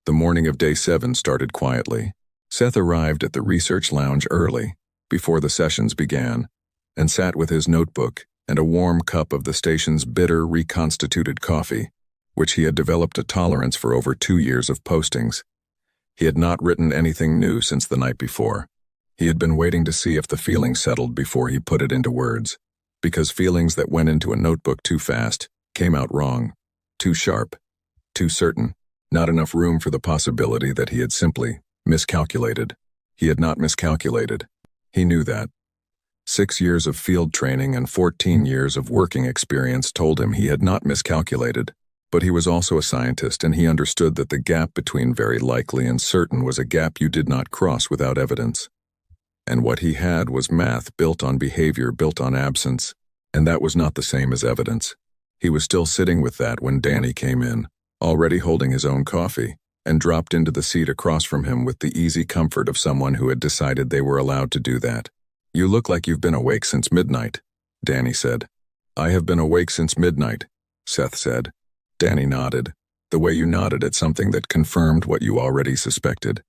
The morning of day 7 started quietly. Seth arrived at the research lounge early, before the sessions began, and sat with his notebook and a warm cup of the station's bitter, reconstituted coffee, which he had developed a tolerance for over 2 years of postings. He had not written anything new since the night before. He had been waiting to see if the feeling settled before he put it into words, because feelings that went into a notebook too fast came out wrong, too sharp, too certain, not enough room for the possibility that he had simply miscalculated. He had not miscalculated. He knew that. 6 years of field training and 14 years of working experience told him he had not miscalculated. But he was also a scientist, and he understood that the gap between very likely and certain was a gap you did not cross without evidence. And what he had was math built on behavior, built on absence, and that was not the same as evidence. He was still sitting with that when Danny came in, already holding his own coffee, and dropped into the seat across from him with the easy comfort of someone who had decided they were allowed to do that. "You look like you've been awake since midnight," Danny said. "I have been awake since midnight," Seth said. Danny nodded, the way you nodded at something that confirmed what you already suspected.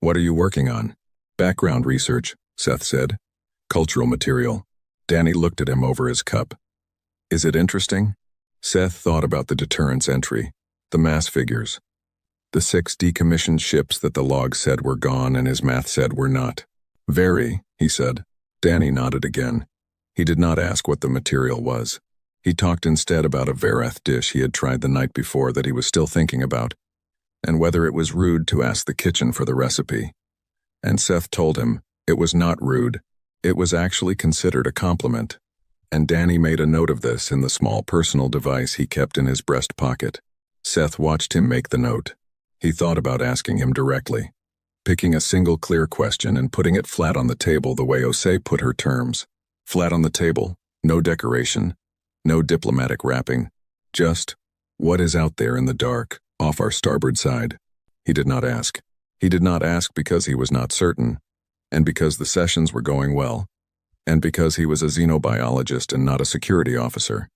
"What are you working on?" "Background research," Seth said. "Cultural material." Danny looked at him over his cup. "Is it interesting?" Seth thought about the deterrence entry, the mass figures, the 6 decommissioned ships that the log said were gone and his math said were not. "Very," he said. Danny nodded again. He did not ask what the material was. He talked instead about a Verath dish he had tried the night before that he was still thinking about, and whether it was rude to ask the kitchen for the recipe. And Seth told him it was not rude. It was actually considered a compliment. And Danny made a note of this in the small personal device he kept in his breast pocket. Seth watched him make the note. He thought about asking him directly, picking a single clear question and putting it flat on the table the way Osei put her terms. Flat on the table, no decoration, no diplomatic wrapping, just, what is out there in the dark, off our starboard side? He did not ask. He did not ask because he was not certain, and because the sessions were going well, and because he was a xenobiologist and not a security officer,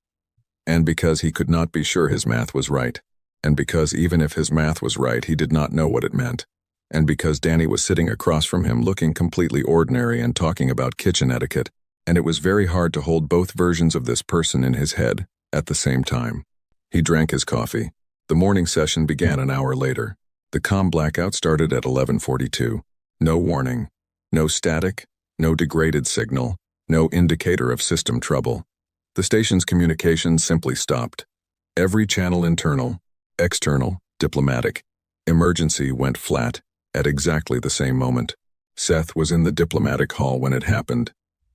and because he could not be sure his math was right, and because even if his math was right he did not know what it meant, and because Danny was sitting across from him looking completely ordinary and talking about kitchen etiquette, and it was very hard to hold both versions of this person in his head at the same time. He drank his coffee. The morning session began an hour later. The comm blackout started at 11:42. No warning, no static, no degraded signal, no indicator of system trouble. The station's communications simply stopped. Every channel, internal, external, diplomatic, emergency, went flat at exactly the same moment. Seth was in the diplomatic hall when it happened.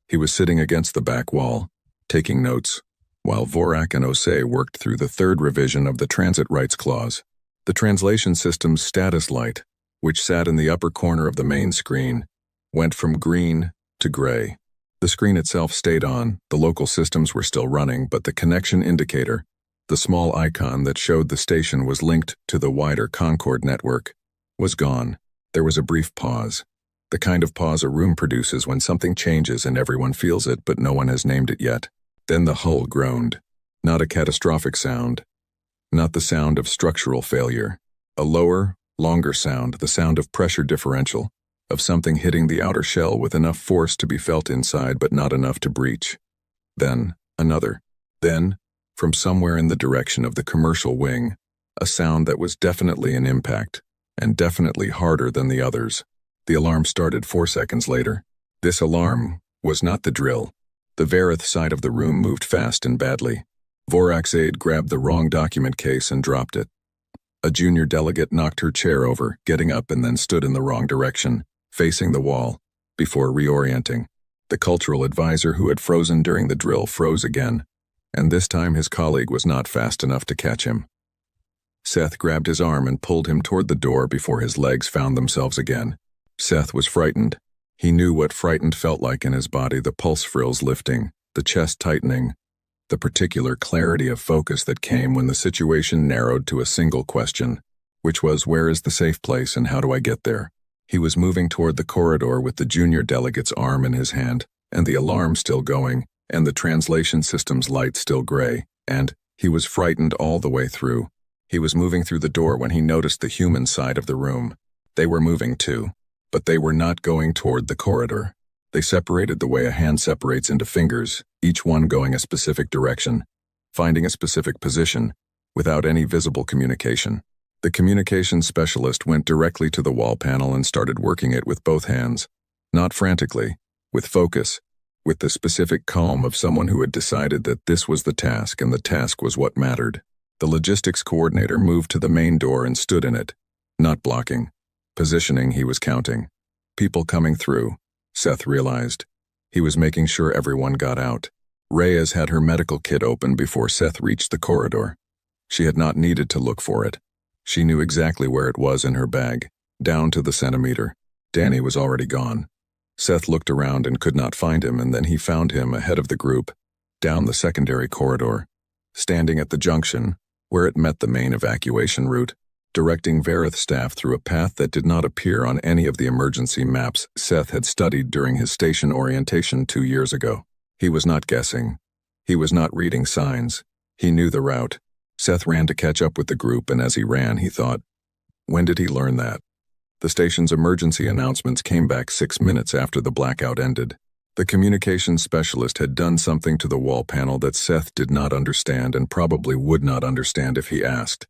He was sitting against the back wall, taking notes, while Vorak and Osei worked through the 3rd revision of the Transit Rights Clause. The translation system's status light, which sat in the upper corner of the main screen, went from green to gray. The screen itself stayed on, the local systems were still running, but the connection indicator, the small icon that showed the station was linked to the wider Concord network, was gone. There was a brief pause. The kind of pause a room produces when something changes and everyone feels it, but no one has named it yet. Then the hull groaned. Not a catastrophic sound. Not the sound of structural failure. A lower, longer sound, the sound of pressure differential, of something hitting the outer shell with enough force to be felt inside but not enough to breach. Then, another. Then, from somewhere in the direction of the commercial wing, a sound that was definitely an impact, and definitely harder than the others. The alarm started 4 seconds later. This alarm was not the drill. The Verath side of the room moved fast and badly. Vorak's aide grabbed the wrong document case and dropped it. A junior delegate knocked her chair over, getting up, and then stood in the wrong direction, facing the wall, before reorienting. The cultural advisor who had frozen during the drill froze again, and this time his colleague was not fast enough to catch him. Seth grabbed his arm and pulled him toward the door before his legs found themselves again. Seth was frightened. He knew what frightened felt like in his body, the pulse frills lifting, the chest tightening, the particular clarity of focus that came when the situation narrowed to a single question, which was, where is the safe place and how do I get there? He was moving toward the corridor with the junior delegate's arm in his hand, and the alarm still going, and the translation system's light still gray, and he was frightened all the way through. He was moving through the door when he noticed the human side of the room. They were moving too, but they were not going toward the corridor. They separated the way a hand separates into fingers, each one going a specific direction, finding a specific position, without any visible communication. The communications specialist went directly to the wall panel and started working it with both hands. Not frantically, with focus, with the specific calm of someone who had decided that this was the task and the task was what mattered. The logistics coordinator moved to the main door and stood in it, not blocking. Positioning, he was counting. People coming through, Seth realized. He was making sure everyone got out. Reyes had her medical kit open before Seth reached the corridor. She had not needed to look for it. She knew exactly where it was in her bag, down to the centimeter. Danny was already gone. Seth looked around and could not find him, and then he found him ahead of the group, down the secondary corridor, standing at the junction, where it met the main evacuation route, directing Verith staff through a path that did not appear on any of the emergency maps Seth had studied during his station orientation 2 years ago. He was not guessing. He was not reading signs. He knew the route. Seth ran to catch up with the group, and as he ran, he thought, when did he learn that? The station's emergency announcements came back 6 minutes after the blackout ended. The communications specialist had done something to the wall panel that Seth did not understand and probably would not understand if he asked.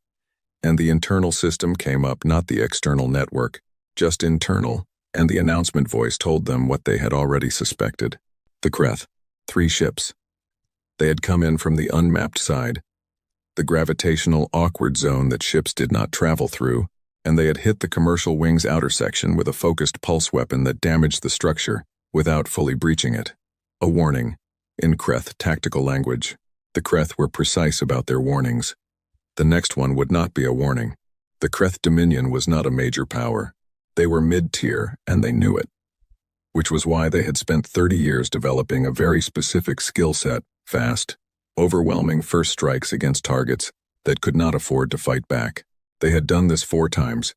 And the internal system came up, not the external network, just internal, and the announcement voice told them what they had already suspected. The Kreth. 3 ships. They had come in from the unmapped side, the gravitational awkward zone that ships did not travel through, and they had hit the commercial wing's outer section with a focused pulse weapon that damaged the structure without fully breaching it. A warning. In Kreth tactical language. The Kreth were precise about their warnings. The next one would not be a warning. The Kreth Dominion was not a major power. They were mid-tier, and they knew it. Which was why they had spent 30 years developing a very specific skill set, fast, overwhelming first strikes against targets that could not afford to fight back. They had done this 4 times.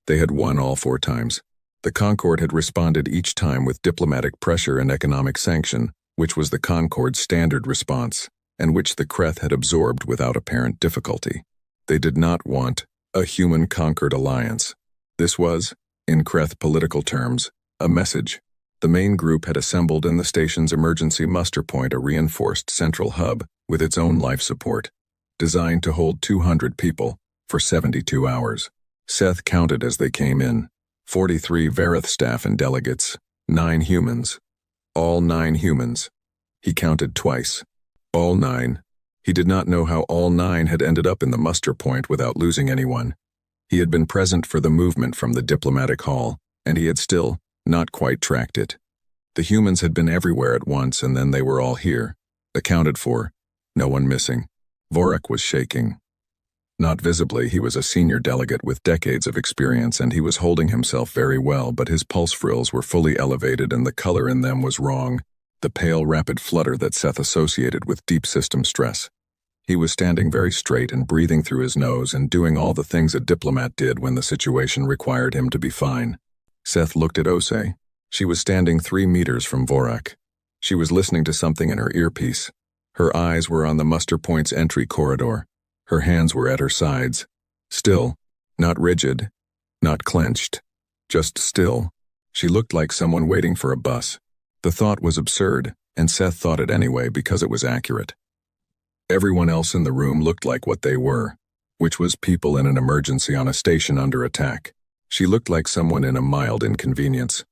They had won all 4 times. The Concord had responded each time with diplomatic pressure and economic sanction, which was the Concord's standard response, and which the Kreth had absorbed without apparent difficulty. They did not want a human-conquered alliance. This was, in Kreth political terms, a message. The main group had assembled in the station's emergency muster point, a reinforced central hub with its own life support, designed to hold 200 people for 72 hours. Seth counted as they came in. 43 Verith staff and delegates, 9 humans. All 9 humans. He counted twice. All 9. He did not know how all 9 had ended up in the muster point without losing anyone. He had been present for the movement from the diplomatic hall, and he had still not quite tracked it. The humans had been everywhere at once, and then they were all here, accounted for, no one missing. Vorak was shaking. Not visibly, he was a senior delegate with decades of experience, and he was holding himself very well, but his pulse frills were fully elevated and the color in them was wrong, the pale, rapid flutter that Seth associated with deep system stress. He was standing very straight and breathing through his nose and doing all the things a diplomat did when the situation required him to be fine. Seth looked at Ose. She was standing 3 meters from Vorak. She was listening to something in her earpiece. Her eyes were on the muster point's entry corridor. Her hands were at her sides. Still, not rigid, not clenched, just still. She looked like someone waiting for a bus. The thought was absurd, and Seth thought it anyway because it was accurate. Everyone else in the room looked like what they were, which was people in an emergency on a station under attack. She looked like someone in a mild inconvenience,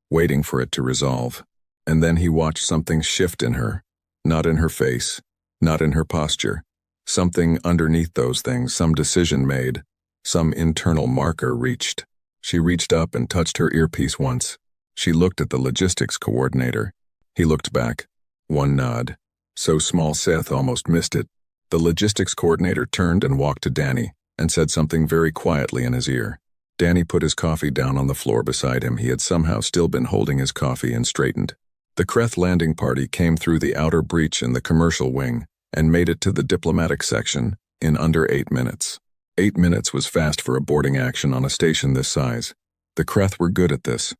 waiting for it to resolve. And then he watched something shift in her, not in her face, not in her posture. Something underneath those things, some decision made, some internal marker reached. She reached up and touched her earpiece once. She looked at the logistics coordinator. He looked back. One nod. So small Seth almost missed it. The logistics coordinator turned and walked to Danny, and said something very quietly in his ear. Danny put his coffee down on the floor beside him. He had somehow still been holding his coffee and straightened. The Kreth landing party came through the outer breach in the commercial wing and made it to the diplomatic section in under 8 minutes. 8 minutes was fast for a boarding action on a station this size. The Kreth were good at this.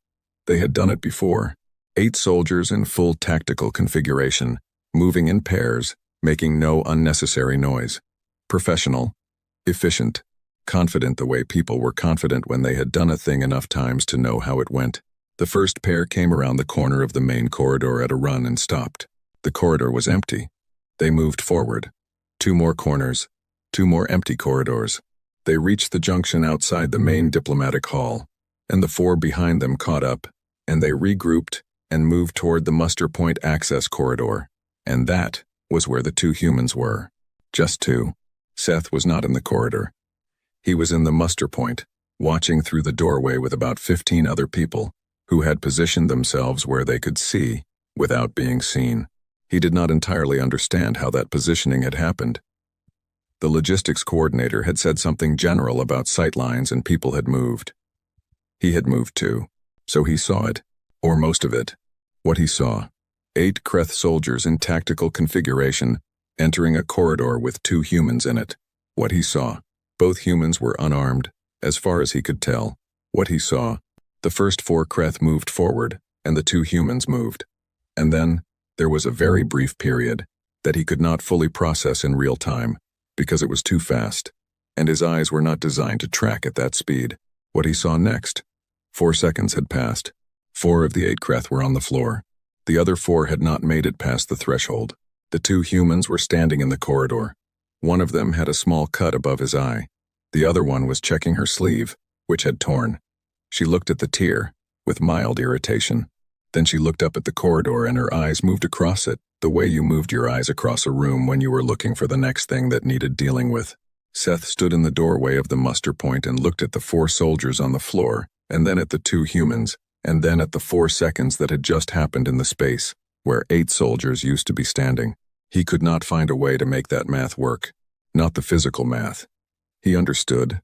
They had done it before. 8 soldiers in full tactical configuration, moving in pairs, making no unnecessary noise. Professional, efficient, confident the way people were confident when they had done a thing enough times to know how it went. The first pair came around the corner of the main corridor at a run and stopped. The corridor was empty. They moved forward. 2 more corners, 2 more empty corridors. They reached the junction outside the main diplomatic hall, and the 4 behind them caught up, and they regrouped and moved toward the muster point access corridor. And that was where the 2 humans were. Just 2. Seth was not in the corridor. He was in the muster point, watching through the doorway with about 15 other people who had positioned themselves where they could see without being seen. He did not entirely understand how that positioning had happened. The logistics coordinator had said something general about sightlines and people had moved. He had moved too, so he saw it, or most of it. What he saw: 8 Kreth soldiers in tactical configuration entering a corridor with 2 humans in it. What he saw: both humans were unarmed, as far as he could tell. What he saw: the first 4 Kreth moved forward, and the 2 humans moved. And then, there was a very brief period that he could not fully process in real time, because it was too fast, and his eyes were not designed to track at that speed. What he saw next: 4 seconds had passed. 4 of the 8 Kreth were on the floor. The other 4 had not made it past the threshold. The 2 humans were standing in the corridor. One of them had a small cut above his eye. The other one was checking her sleeve, which had torn. She looked at the tear, with mild irritation. Then she looked up at the corridor and her eyes moved across it, the way you moved your eyes across a room when you were looking for the next thing that needed dealing with. Seth stood in the doorway of the muster point and looked at the 4 soldiers on the floor, and then at the 2 humans, and then at the 4 seconds that had just happened in the space where 8 soldiers used to be standing. He could not find a way to make that math work, not the physical math. He understood,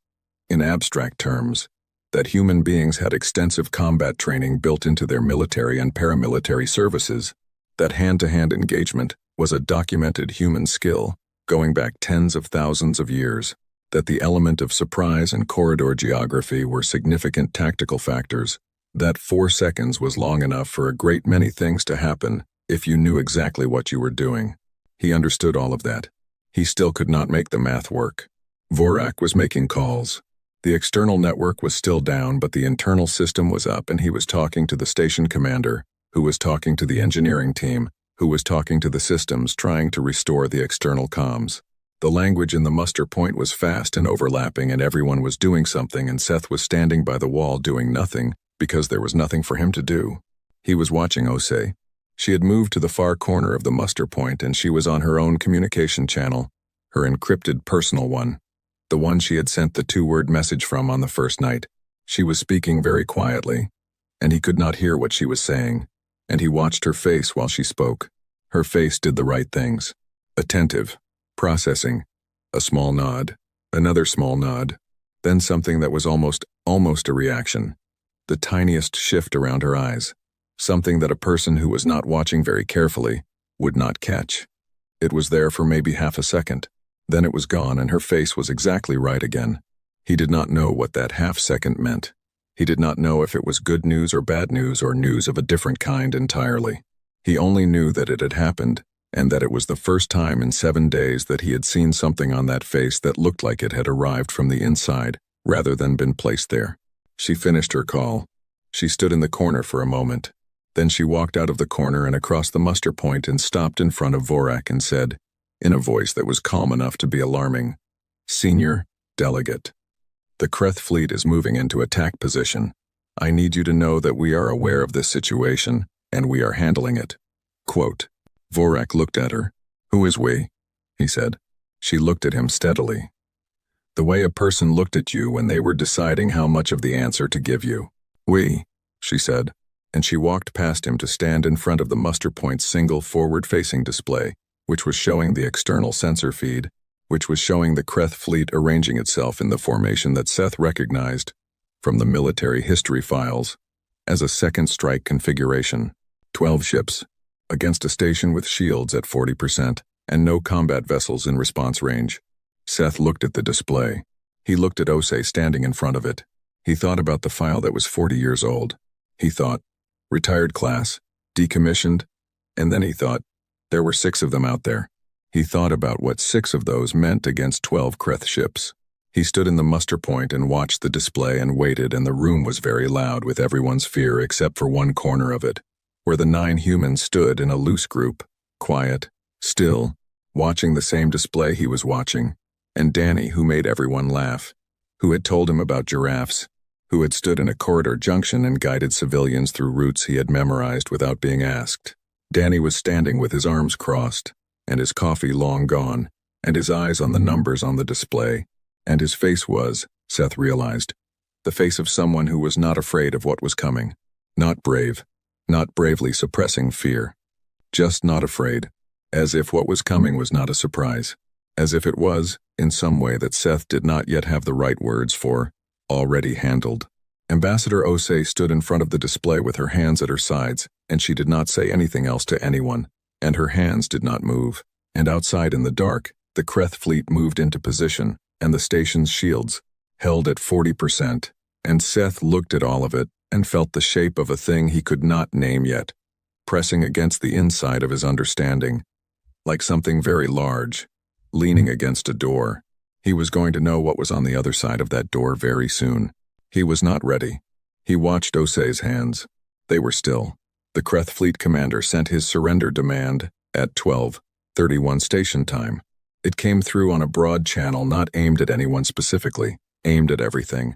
in abstract terms, that human beings had extensive combat training built into their military and paramilitary services, that hand-to-hand engagement was a documented human skill going back tens of thousands of years, that the element of surprise and corridor geography were significant tactical factors, that 4 seconds was long enough for a great many things to happen if you knew exactly what you were doing. He understood all of that. He still could not make the math work. Vorak was making calls. The external network was still down, but the internal system was up, and he was talking to the station commander, who was talking to the engineering team, who was talking to the systems trying to restore the external comms. The language in the muster point was fast and overlapping, and everyone was doing something, and Seth was standing by the wall doing nothing because there was nothing for him to do. He was watching Ose. She had moved to the far corner of the muster point, and she was on her own communication channel, her encrypted personal one, the one she had sent the 2-word message from on the first night. She was speaking very quietly, and he could not hear what she was saying, and he watched her face while she spoke. Her face did the right things. Attentive, processing, a small nod, another small nod, then something that was almost a reaction, the tiniest shift around her eyes, something that a person who was not watching very carefully would not catch. It was there for maybe half a second. Then it was gone, and her face was exactly right again. He did not know what that half-second meant. He did not know if it was good news or bad news or news of a different kind entirely. He only knew that it had happened, and that it was the first time in 7 days that he had seen something on that face that looked like it had arrived from the inside rather than been placed there. She finished her call. She stood in the corner for a moment. Then she walked out of the corner and across the muster point and stopped in front of Vorak and said, in a voice that was calm enough to be alarming, "Senior Delegate, the Kreth fleet is moving into attack position. I need you to know that we are aware of this situation, and we are handling it." Quote. Vorak looked at her. "Who is we?" he said. She looked at him steadily. "The way a person looked at you when they were deciding how much of the answer to give you." "We," she said, and she walked past him to stand in front of the muster point's single forward-facing display, which was showing the external sensor feed, which was showing the Kreth fleet arranging itself in the formation that Seth recognized from the military history files as a second strike configuration. 12 ships against a station with shields at 40% and no combat vessels in response range. Seth looked at the display. He looked at Osei standing in front of it. He thought about the file that was 40 years old. He thought, retired class, decommissioned, and then he thought, there were 6 of them out there. He thought about what 6 of those meant against 12 Kreth ships. He stood in the muster point and watched the display and waited, and the room was very loud with everyone's fear except for one corner of it, where the 9 humans stood in a loose group, quiet, still, watching the same display he was watching, and Danny, who made everyone laugh, who had told him about giraffes, who had stood in a corridor junction and guided civilians through routes he had memorized without being asked. Danny was standing with his arms crossed, and his coffee long gone, and his eyes on the numbers on the display, and his face was, Seth realized, the face of someone who was not afraid of what was coming, not brave, not bravely suppressing fear, just not afraid, as if what was coming was not a surprise, as if it was, in some way that Seth did not yet have the right words for, already handled. Ambassador Osei stood in front of the display with her hands at her sides, and she did not say anything else to anyone, and her hands did not move, and outside in the dark, the Kreth fleet moved into position, and the station's shields held at 40%, and Seth looked at all of it and felt the shape of a thing he could not name yet, pressing against the inside of his understanding, like something very large, leaning against a door. He was going to know what was on the other side of that door very soon. He was not ready. He watched Osei's hands. They were still. The Kreth fleet commander sent his surrender demand at 12:31 station time. It came through on a broad channel not aimed at anyone specifically, aimed at everything.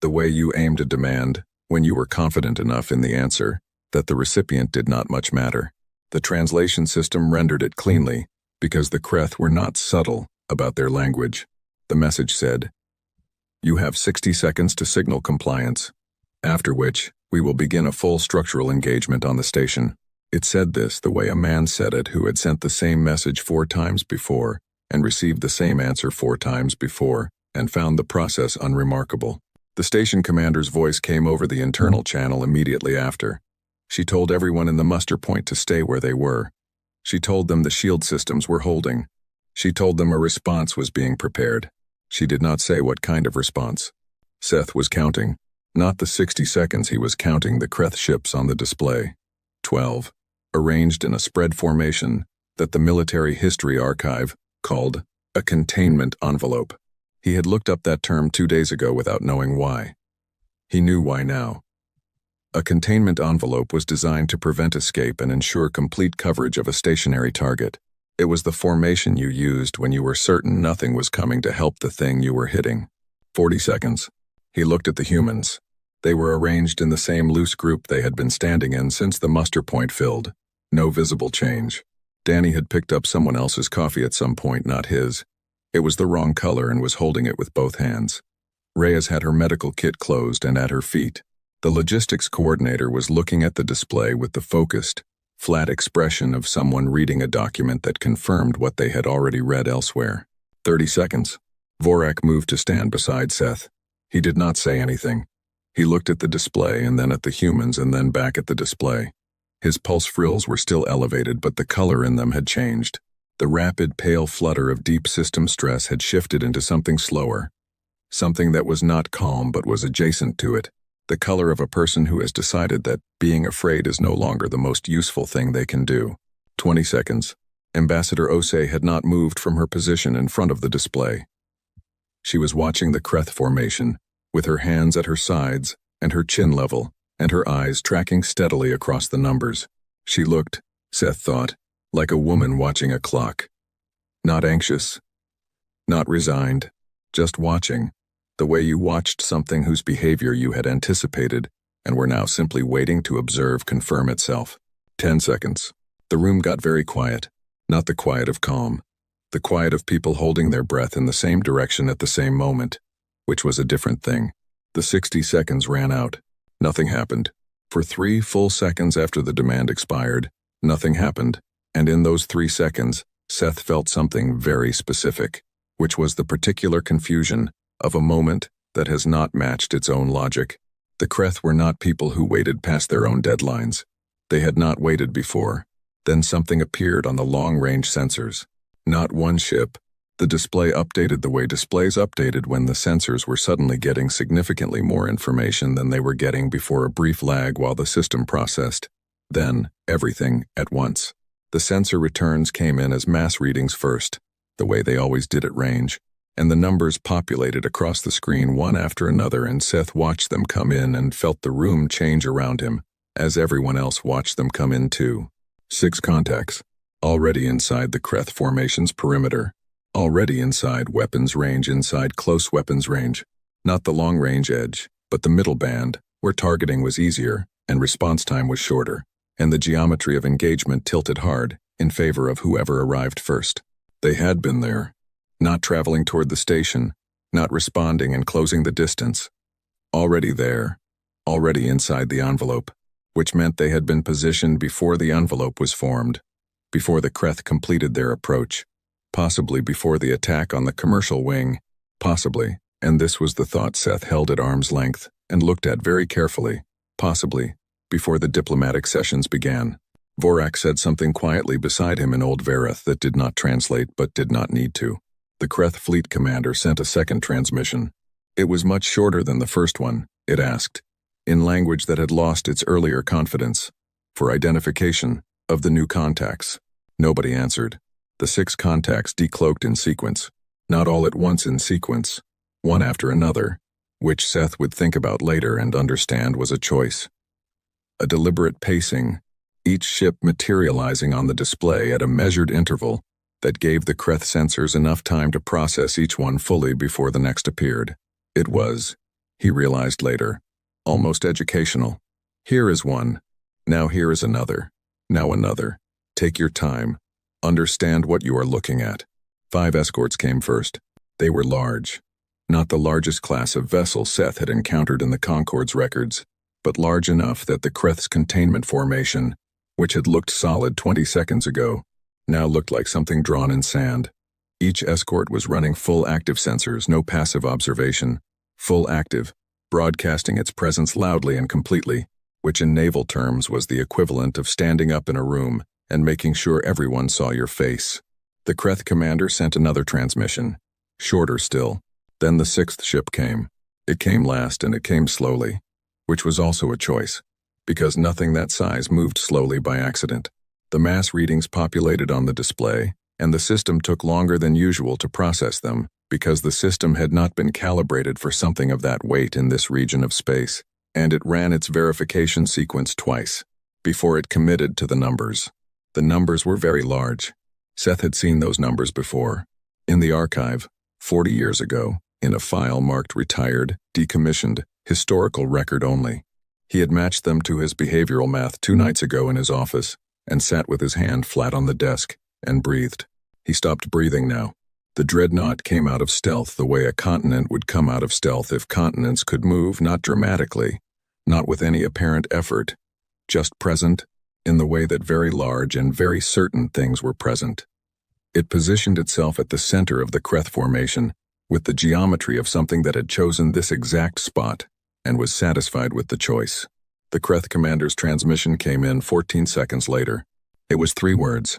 The way you aimed a demand, when you were confident enough in the answer, that the recipient did not much matter. The translation system rendered it cleanly, because the Kreth were not subtle about their language. The message said, "You have 60 seconds to signal compliance, after which we will begin a full structural engagement on the station." It said this the way a man said it who had sent the same message 4 times before and received the same answer 4 times before and found the process unremarkable. The station commander's voice came over the internal channel immediately after. She told everyone in the muster point to stay where they were. She told them the shield systems were holding. She told them a response was being prepared. She did not say what kind of response. Seth was counting. Not the 60 seconds, he was counting the Kreth ships on the display. 12, arranged in a spread formation that the military history archive called a containment envelope. He had looked up that term 2 days ago without knowing why. He knew why now. A containment envelope was designed to prevent escape and ensure complete coverage of a stationary target. It was the formation you used when you were certain nothing was coming to help the thing you were hitting. 40 seconds. He looked at the humans. They were arranged in the same loose group they had been standing in since the muster point filled. No visible change. Danny had picked up someone else's coffee at some point, not his. It was the wrong color and was holding it with both hands. Reyes had her medical kit closed and at her feet. The logistics coordinator was looking at the display with the focused, flat expression of someone reading a document that confirmed what they had already read elsewhere. 30 seconds. Vorak moved to stand beside Seth. He did not say anything. He looked at the display and then at the humans and then back at the display. His pulse frills were still elevated, but the color in them had changed. The rapid, pale flutter of deep system stress had shifted into something slower. Something that was not calm but was adjacent to it. The color of a person who has decided that being afraid is no longer the most useful thing they can do. 20 seconds. Ambassador Osei had not moved from her position in front of the display. She was watching the Kreth formation, with her hands at her sides and her chin level, and her eyes tracking steadily across the numbers. She looked, Seth thought, like a woman watching a clock. Not anxious, not resigned, just watching, the way you watched something whose behavior you had anticipated and were now simply waiting to observe confirm itself. 10 seconds. The room got very quiet, not the quiet of calm, the quiet of people holding their breath in the same direction at the same moment, which was a different thing. The 60 seconds ran out. Nothing happened. For 3 full seconds after the demand expired, nothing happened, and in those 3 seconds, Seth felt something very specific. which was the particular confusion of a moment that has not matched its own logic. The Kreth were not people who waited past their own deadlines. They had not waited before. Then something appeared on the long-range sensors. Not one ship. The display updated the way displays updated when the sensors were suddenly getting significantly more information than they were getting before a brief lag while the system processed. Then, everything at once. The sensor returns came in as mass readings first, the way they always did at range, and the numbers populated across the screen one after another, and Seth watched them come in and felt the room change around him, as everyone else watched them come in too. 6 contacts. Already inside the Kreth formation's perimeter. Already inside weapons range, inside close weapons range. Not the long-range edge, but the middle band, where targeting was easier and response time was shorter, and the geometry of engagement tilted hard in favor of whoever arrived first. They had been there. Not traveling toward the station, not responding and closing the distance. Already there. Already inside the envelope, which meant they had been positioned before the envelope was formed, before the Kreth completed their approach. Possibly before the attack on the commercial wing, possibly, and this was the thought Seth held at arm's length and looked at very carefully, possibly, before the diplomatic sessions began. Vorak said something quietly beside him in Old Verith that did not translate but did not need to. The Kreth fleet commander sent a second transmission. It was much shorter than the first one, it asked, in language that had lost its earlier confidence, for identification of the new contacts. Nobody answered. The 6 contacts decloaked in sequence, not all at once in sequence, one after another, which Seth would think about later and understand was a choice. A deliberate pacing, each ship materializing on the display at a measured interval that gave the Kreth sensors enough time to process each one fully before the next appeared. It was, he realized later, almost educational. Here is one. Now here is another. Now another. Take your time. Understand what you are looking at. 5 escorts came first. They were large. Not the largest class of vessel Seth had encountered in the Concorde's records, but large enough that the Kreth's containment formation, which had looked solid 20 seconds ago, now looked like something drawn in sand. Each escort was running full active sensors, no passive observation. Full active, broadcasting its presence loudly and completely, which in naval terms was the equivalent of standing up in a room and making sure everyone saw your face. The Kreth commander sent another transmission, shorter still. Then the 6th ship came. It came last and it came slowly, which was also a choice, because nothing that size moved slowly by accident. The mass readings populated on the display, and the system took longer than usual to process them, because the system had not been calibrated for something of that weight in this region of space, and it ran its verification sequence twice, before it committed to the numbers. The numbers were very large. Seth had seen those numbers before. In the archive, 40 years ago, in a file marked retired, decommissioned, historical record only. He had matched them to his behavioral math 2 nights ago in his office, and sat with his hand flat on the desk, and breathed. He stopped breathing now. The Dreadnought came out of stealth the way a continent would come out of stealth if continents could move, not dramatically, not with any apparent effort, just present, in the way that very large and very certain things were present. It positioned itself at the center of the Kreth formation, with the geometry of something that had chosen this exact spot, and was satisfied with the choice. The Kreth commander's transmission came in 14 seconds later. It was 3 words.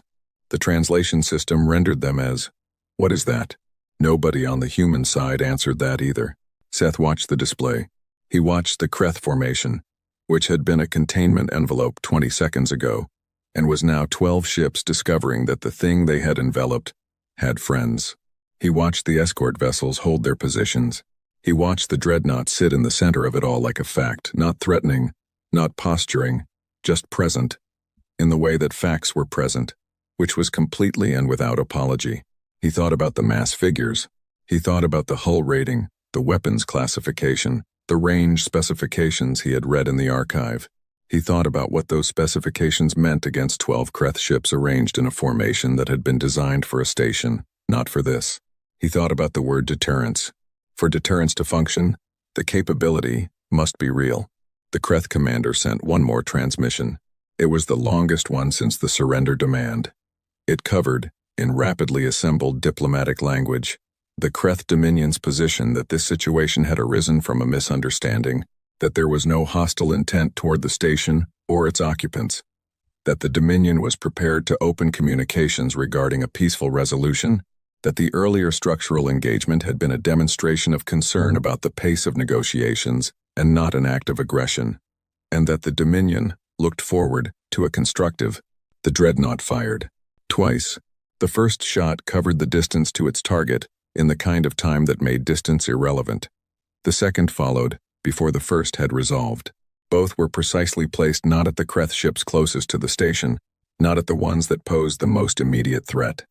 The translation system rendered them as, "What is that?" Nobody on the human side answered that either. Seth watched the display. He watched the Kreth formation, which had been a containment envelope 20 seconds ago, and was now 12 ships discovering that the thing they had enveloped had friends. He watched the escort vessels hold their positions. He watched the Dreadnought sit in the center of it all like a fact, not threatening, not posturing, just present, in the way that facts were present, which was completely and without apology. He thought about the mass figures. He thought about the hull rating, the weapons classification, the range specifications he had read in the archive. He thought about what those specifications meant against 12 Kreth ships arranged in a formation that had been designed for a station, not for this. He thought about the word deterrence. For deterrence to function, the capability must be real. The Kreth commander sent one more transmission. It was the longest one since the surrender demand. It covered, in rapidly assembled diplomatic language, The Kreth Dominion's position that this situation had arisen from a misunderstanding, that there was no hostile intent toward the station or its occupants, that the Dominion was prepared to open communications regarding a peaceful resolution, that the earlier structural engagement had been a demonstration of concern about the pace of negotiations and not an act of aggression, and that the Dominion looked forward to a constructive. The Dreadnought fired. Twice. The first shot covered the distance to its target in the kind of time that made distance irrelevant. The second followed before the first had resolved. Both were precisely placed not at the Kreth ships closest to the station, not at the ones that posed the most immediate threat.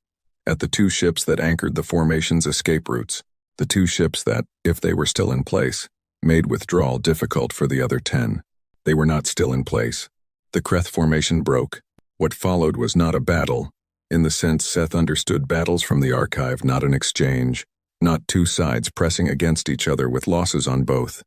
At the two ships that anchored the formation's escape routes, the two ships that, if they were still in place, made withdrawal difficult for the other 10. They were not still in place. The Kreth formation broke. What followed was not a battle, in the sense Seth understood battles from the archive, not an exchange, not two sides pressing against each other with losses on both.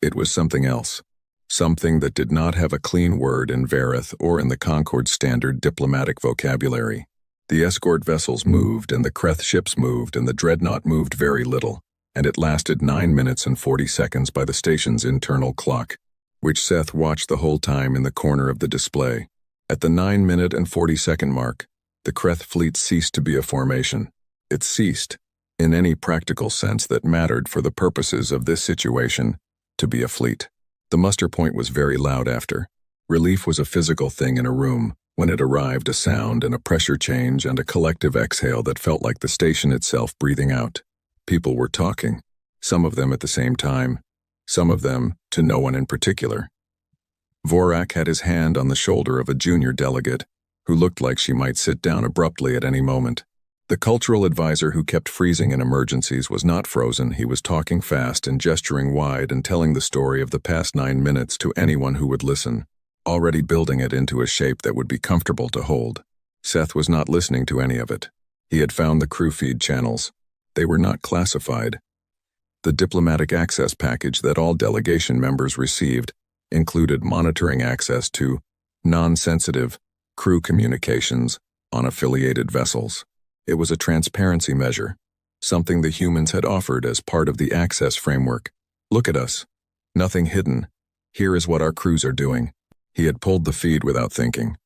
It was something else. Something that did not have a clean word in Vareth or in the Concord's standard diplomatic vocabulary. The escort vessels moved, and the Kreth ships moved, and the Dreadnought moved very little, and it lasted 9 minutes and 40 seconds by the station's internal clock, which Seth watched the whole time in the corner of the display. At the 9-minute and 40-second mark, the Kreth fleet ceased to be a formation. It ceased, in any practical sense that mattered for the purposes of this situation, to be a fleet. The muster point was very loud after. Relief was a physical thing in a room. When it arrived, a sound and a pressure change and a collective exhale that felt like the station itself breathing out. People were talking, some of them at the same time, some of them to no one in particular. Vorak had his hand on the shoulder of a junior delegate, who looked like she might sit down abruptly at any moment. The cultural advisor who kept freezing in emergencies was not frozen. He was talking fast and gesturing wide and telling the story of the past 9 minutes to anyone who would listen, already building it into a shape that would be comfortable to hold. Seth was not listening to any of it. He had found the crew feed channels. They were not classified. The diplomatic access package that all delegation members received included monitoring access to non-sensitive crew communications on affiliated vessels. It was a transparency measure, something the humans had offered as part of the access framework. Look at us. Nothing hidden. Here is what our crews are doing. He had pulled the feed without thinking.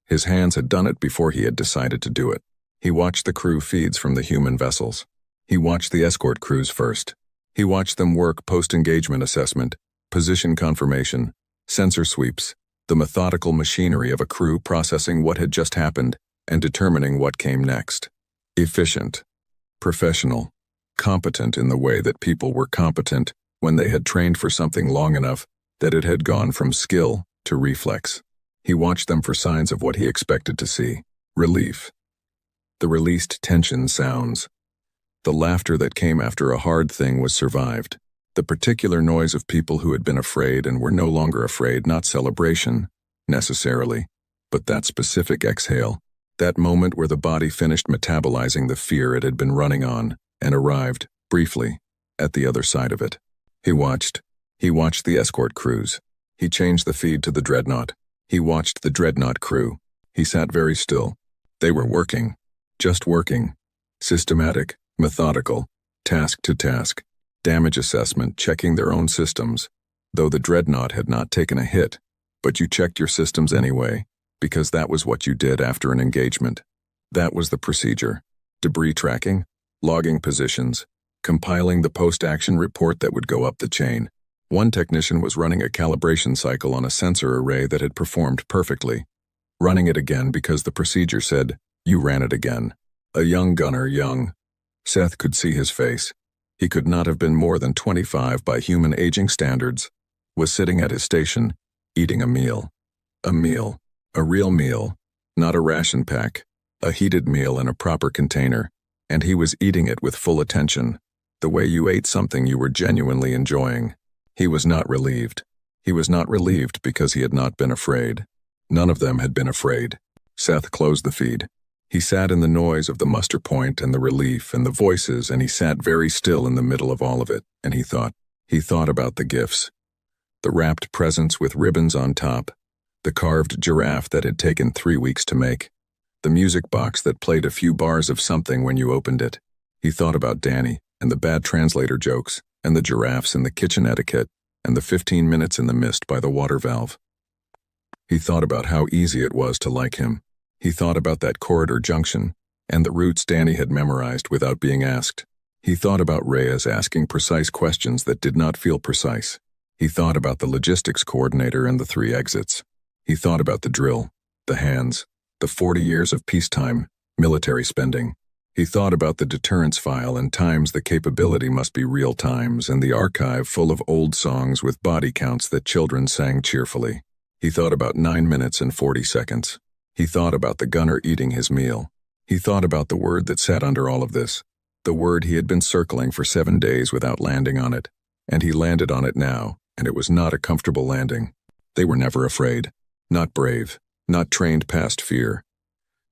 His hands had done it before he had decided to do it. He watched the crew feeds from the human vessels. He watched the escort crews first. He watched them work post-engagement assessment, position confirmation, sensor sweeps, the methodical machinery of a crew processing what had just happened and determining what came next. Efficient, professional, competent in the way that people were competent when they had trained for something long enough that it had gone from skill to reflex. He watched them for signs of what he expected to see. Relief. The released tension sounds. The laughter that came after a hard thing was survived. The particular noise of people who had been afraid and were no longer afraid, not celebration, necessarily, but that specific exhale, that moment where the body finished metabolizing the fear it had been running on and arrived, briefly, at the other side of it. He watched the escort crews. He changed the feed to the Dreadnought. He watched the Dreadnought crew. He sat very still. They were working. Just working. Systematic, methodical, task to task. Damage assessment, checking their own systems, though the Dreadnought had not taken a hit, but you checked your systems anyway, because that was what you did after an engagement. That was the procedure. Debris tracking, logging positions, compiling the post-action report that would go up the chain. One technician was running a calibration cycle on a sensor array that had performed perfectly, running it again because the procedure said, you ran it again. A young gunner, Seth could see his face. He could not have been more than 25 by human aging standards, was sitting at his station, eating a meal. A meal. A real meal. Not a ration pack. A heated meal in a proper container. And he was eating it with full attention, the way you ate something you were genuinely enjoying. He was not relieved. He was not relieved because he had not been afraid. None of them had been afraid. Seth closed the feed. He sat in the noise of the muster point and the relief and the voices, and he sat very still in the middle of all of it, and he thought about the gifts. The wrapped presents with ribbons on top, the carved giraffe that had taken 3 weeks to make, the music box that played a few bars of something when you opened it. He thought about Danny, and the bad translator jokes, and the giraffes and the kitchen etiquette, and the 15 minutes in the mist by the water valve. He thought about how easy it was to like him. He thought about that corridor junction, and the routes Danny had memorized without being asked. He thought about Reyes asking precise questions that did not feel precise. He thought about the logistics coordinator and the 3 exits. He thought about the drill, the hands, the 40 years of peacetime, military spending. He thought about the deterrence file and times the capability must be real times, and the archive full of old songs with body counts that children sang cheerfully. He thought about 9 minutes and 40 seconds. He thought about the gunner eating his meal. He thought about the word that sat under all of this, the word he had been circling for 7 days without landing on it, and he landed on it now, and it was not a comfortable landing. They were never afraid, not brave, not trained past fear,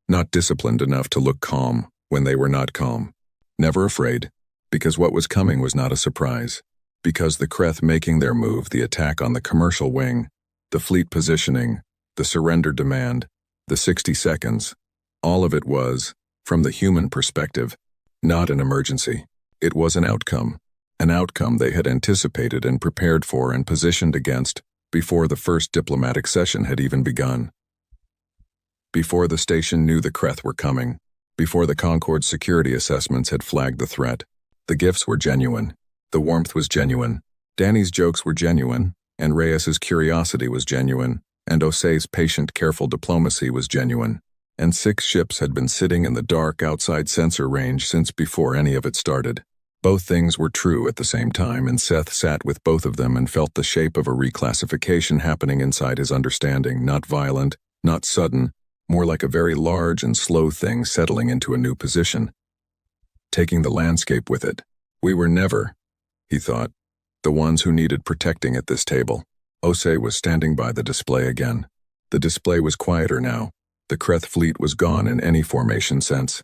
not disciplined enough to look calm when they were not calm. Never afraid, because what was coming was not a surprise, because the Kreth making their move, the attack on the commercial wing, the fleet positioning, the surrender demand, the 60 seconds, all of it was, from the human perspective, not an emergency. It was an outcome they had anticipated and prepared for and positioned against before the first diplomatic session had even begun. Before the station knew the Kreth were coming, before the Concorde security assessments had flagged the threat, the gifts were genuine, the warmth was genuine, Danny's jokes were genuine, and Reyes's curiosity was genuine, and Osei's patient, careful diplomacy was genuine, and 6 ships had been sitting in the dark outside sensor range since before any of it started. Both things were true at the same time, and Seth sat with both of them and felt the shape of a reclassification happening inside his understanding, not violent, not sudden, more like a very large and slow thing settling into a new position, taking the landscape with it. We were never, he thought, the ones who needed protecting at this table. Osei was standing by the display again. The display was quieter now. The Kreth fleet was gone in any formation sense.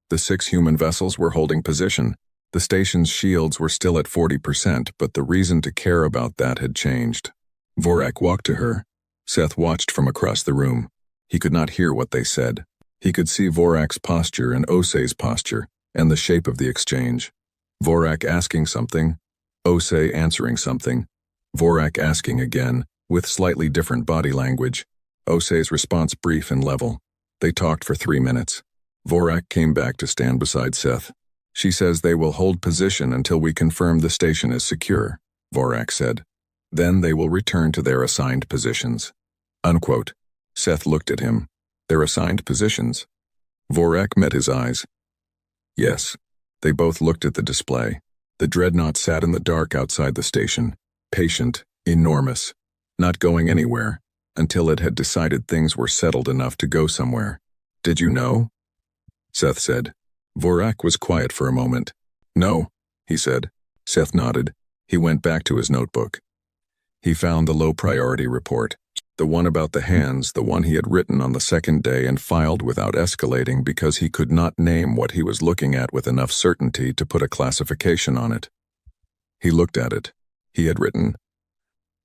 The 6 human vessels were holding position. The station's shields were still at 40%, but the reason to care about that had changed. Vorak walked to her. Seth watched from across the room. He could not hear what they said. He could see Vorak's posture and Osei's posture, and the shape of the exchange. Vorak asking something, Osei answering something, Vorak asking again, with slightly different body language. Osei's response brief and level. They talked for 3 minutes. Vorak came back to stand beside Seth. She says they will hold position until we confirm the station is secure, Vorak said. Then they will return to their assigned positions. Unquote. Seth looked at him. Their assigned positions? Vorak met his eyes. Yes. They both looked at the display. The Dreadnought sat in the dark outside the station, patient, enormous, not going anywhere, until it had decided things were settled enough to go somewhere. Did you know? Seth said. Vorak was quiet for a moment. No, he said. Seth nodded. He went back to his notebook. He found the low-priority report, the one about the hands, the one he had written on the 2nd day and filed without escalating because he could not name what he was looking at with enough certainty to put a classification on it. He looked at it. He had written,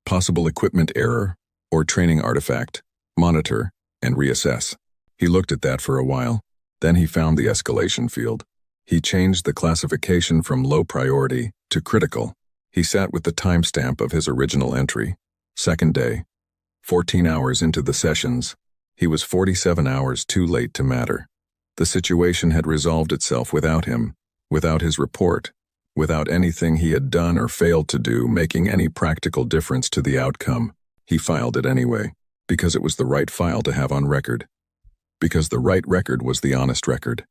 possible equipment error or training artifact, monitor, and reassess. He looked at that for a while. Then he found the escalation field. He changed the classification from low priority to critical. He sat with the timestamp of his original entry. 2nd day. 14 hours into the sessions. He was 47 hours too late to matter. The situation had resolved itself without him, without his report, without anything he had done or failed to do making any practical difference to the outcome. He filed it anyway, because it was the right file to have on record. Because the right record was the honest record.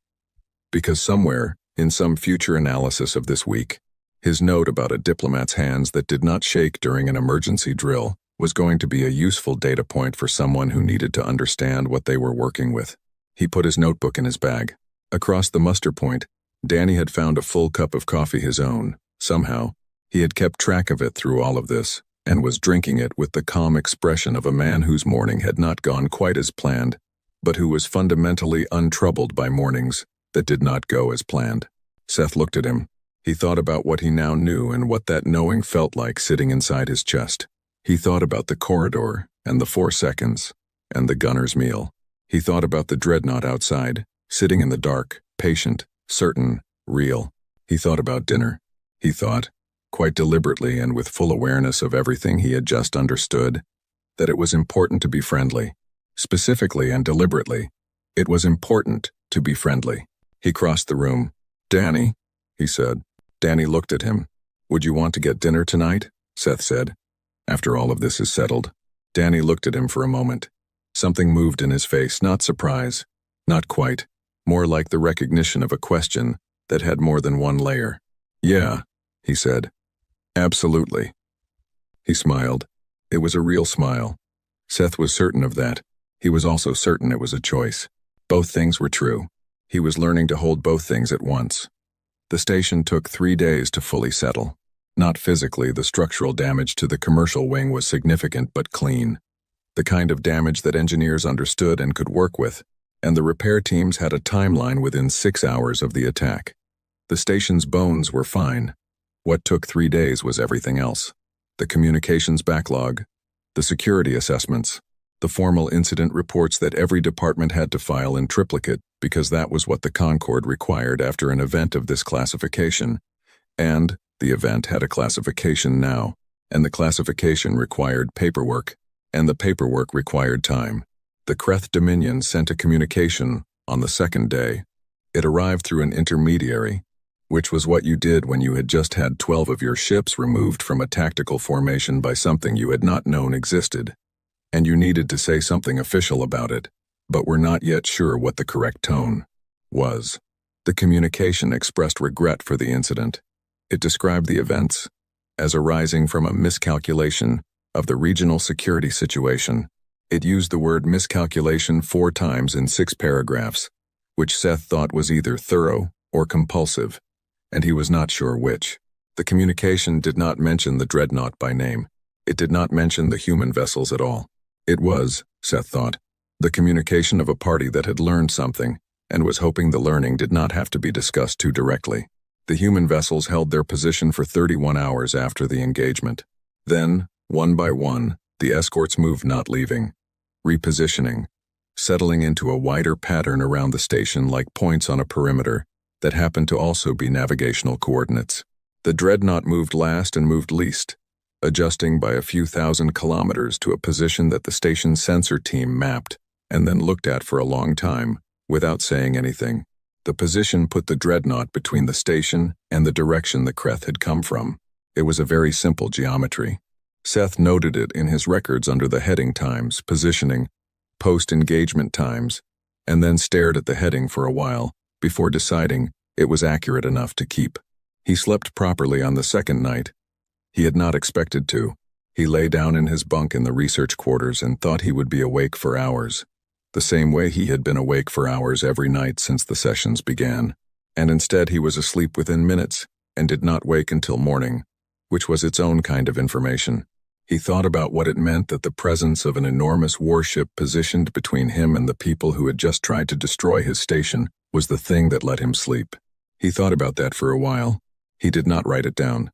Because somewhere, in some future analysis of this week, his note about a diplomat's hands that did not shake during an emergency drill was going to be a useful data point for someone who needed to understand what they were working with. He put his notebook in his bag. Across the muster point, Danny had found a full cup of coffee his own. Somehow, he had kept track of it through all of this, and was drinking it with the calm expression of a man whose morning had not gone quite as planned, but who was fundamentally untroubled by mornings that did not go as planned. Seth looked at him. He thought about what he now knew and what that knowing felt like sitting inside his chest. He thought about the corridor, and the 4 seconds, and the gunner's meal. He thought about the Dreadnought outside, sitting in the dark, patient, certain, real. He thought about dinner. He thought, quite deliberately and with full awareness of everything he had just understood, that it was important to be friendly. Specifically and deliberately, it was important to be friendly. He crossed the room. "Danny," he said. Danny looked at him. "Would you want to get dinner tonight?" Seth said. "After all of this is settled." Danny looked at him for a moment. Something moved in his face, not surprise, not quite, more like the recognition of a question that had more than one layer. "Yeah," he said. "Absolutely." He smiled. It was a real smile. Seth was certain of that. He was also certain it was a choice. Both things were true. He was learning to hold both things at once. The station took 3 days to fully settle. Not physically, the structural damage to the commercial wing was significant but clean. The kind of damage that engineers understood and could work with, and the repair teams had a timeline within 6 hours of the attack. The station's bones were fine. What took 3 days was everything else. The communications backlog, the security assessments, the formal incident reports that every department had to file in triplicate because that was what the Concord required after an event of this classification. And the event had a classification now, and the classification required paperwork, and the paperwork required time. The Kreth Dominion sent a communication on the second day. It arrived through an intermediary, which was what you did when you had just had 12 of your ships removed from a tactical formation by something you had not known existed. And you needed to say something official about it, but were not yet sure what the correct tone was. The communication expressed regret for the incident. It described the events as arising from a miscalculation of the regional security situation. It used the word miscalculation 4 times in 6 paragraphs, which Seth thought was either thorough or compulsive, and he was not sure which. The communication did not mention the Dreadnought by name. It did not mention the human vessels at all. It was, Seth thought, the communication of a party that had learned something and was hoping the learning did not have to be discussed too directly. The human vessels held their position for 31 hours after the engagement. Then, one by one, the escorts moved, not leaving, repositioning, settling into a wider pattern around the station like points on a perimeter that happened to also be navigational coordinates. The Dreadnought moved last and moved least, adjusting by a few thousand kilometers to a position that the station's sensor team mapped and then looked at for a long time, without saying anything. The position put the Dreadnought between the station and the direction the Kreth had come from. It was a very simple geometry. Seth noted it in his records under the heading times, positioning, post-engagement times, and then stared at the heading for a while before deciding it was accurate enough to keep. He slept properly on the second night. He had not expected to. He lay down in his bunk in the research quarters and thought he would be awake for hours, the same way he had been awake for hours every night since the sessions began. And instead he was asleep within minutes and did not wake until morning, which was its own kind of information. He thought about what it meant that the presence of an enormous warship positioned between him and the people who had just tried to destroy his station was the thing that let him sleep. He thought about that for a while. He did not write it down.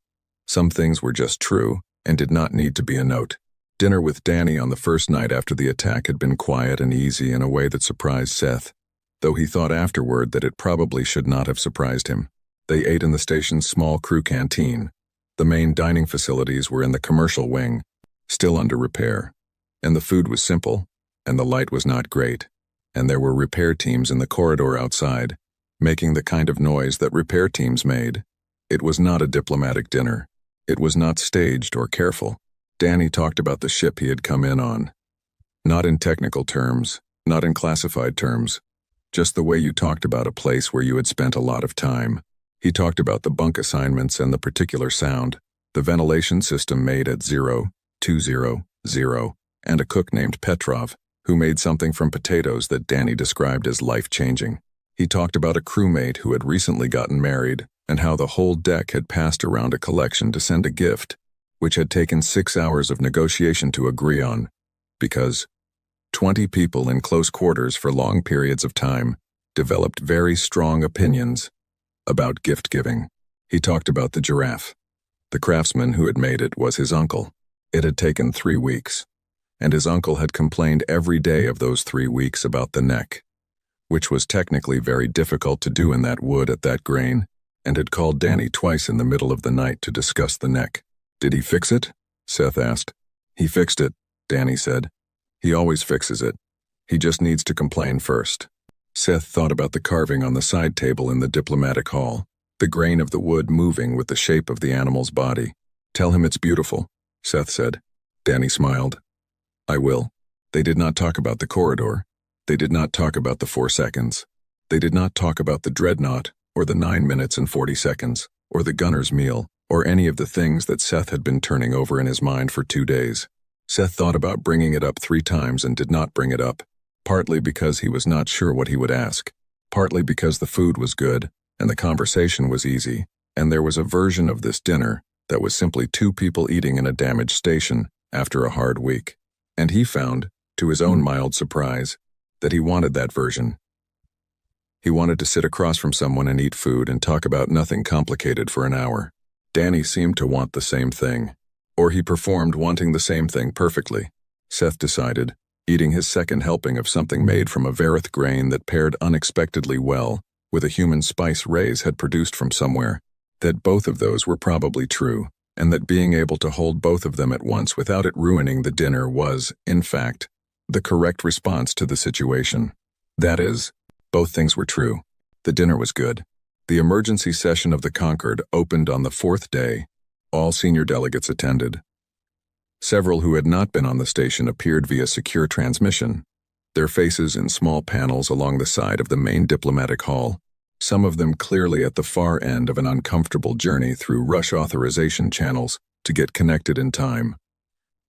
Some things were just true and did not need to be a note. Dinner with Danny on the first night after the attack had been quiet and easy in a way that surprised Seth, though he thought afterward that it probably should not have surprised him. They ate in the station's small crew canteen. The main dining facilities were in the commercial wing, still under repair, and the food was simple, and the light was not great, and there were repair teams in the corridor outside, making the kind of noise that repair teams made. It was not a diplomatic dinner. It was not staged or careful. Danny talked about the ship he had come in on. Not in technical terms, not in classified terms, just the way you talked about a place where you had spent a lot of time. He talked about the bunk assignments and the particular sound, the ventilation system made at 0200, and a cook named Petrov, who made something from potatoes that Danny described as life-changing. He talked about a crewmate who had recently gotten married, and how the whole deck had passed around a collection to send a gift, which had taken 6 hours of negotiation to agree on, because 20 people in close quarters for long periods of time developed very strong opinions about gift-giving. He talked about the giraffe. The craftsman who had made it was his uncle. It had taken 3 weeks, and his uncle had complained every day of those 3 weeks about the neck. which was technically very difficult to do in that wood at that grain, and had called Danny twice in the middle of the night to discuss the neck. "Did he fix it?" Seth asked. "He fixed it," Danny said. "He always fixes it. He just needs to complain first." Seth thought about the carving on the side table in the diplomatic hall, the grain of the wood moving with the shape of the animal's body. "Tell him it's beautiful," Seth said. Danny smiled. "I will." They did not talk about the corridor. They did not talk about the 4 seconds. They did not talk about the Dreadnought, or the 9 minutes and 40 seconds, or the gunner's meal, or any of the things that Seth had been turning over in his mind for 2 days. Seth thought about bringing it up 3 times and did not bring it up, partly because he was not sure what he would ask, partly because the food was good, and the conversation was easy, and there was a version of this dinner that was simply 2 people eating in a damaged station after a hard week. And he found, to his own mild surprise, that he wanted that version. He wanted to sit across from someone and eat food and talk about nothing complicated for an hour. Danny seemed to want the same thing. Or he performed wanting the same thing perfectly. Seth decided, eating his second helping of something made from a Verith grain that paired unexpectedly well with a human spice Ray's had produced from somewhere, that both of those were probably true, and that being able to hold both of them at once without it ruining the dinner was, in fact, the correct response to the situation. That is, both things were true. The dinner was good. The emergency session of the Concord opened on the 4th day. All senior delegates attended. Several who had not been on the station appeared via secure transmission, their faces in small panels along the side of the main diplomatic hall, some of them clearly at the far end of an uncomfortable journey through rush authorization channels to get connected in time.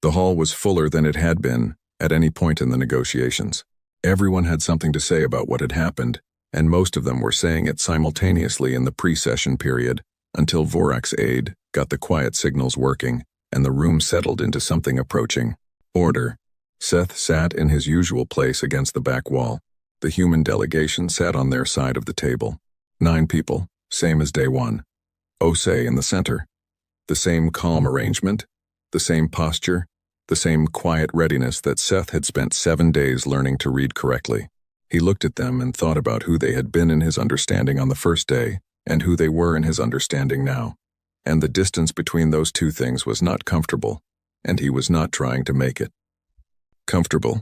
The hall was fuller than it had been at any point in the negotiations. Everyone had something to say about what had happened, and most of them were saying it simultaneously in the pre-session period until Vorak's aide got the quiet signals working and the room settled into something approaching order. Seth sat in his usual place against the back wall. The human delegation sat on their side of the table. 9 people, same as day 1. Osei in the center. The same calm arrangement, the same posture, the same quiet readiness that Seth had spent 7 days learning to read correctly. He looked at them and thought about who they had been in his understanding on the first day and who they were in his understanding now. And the distance between those 2 things was not comfortable, and he was not trying to make it. Comfortable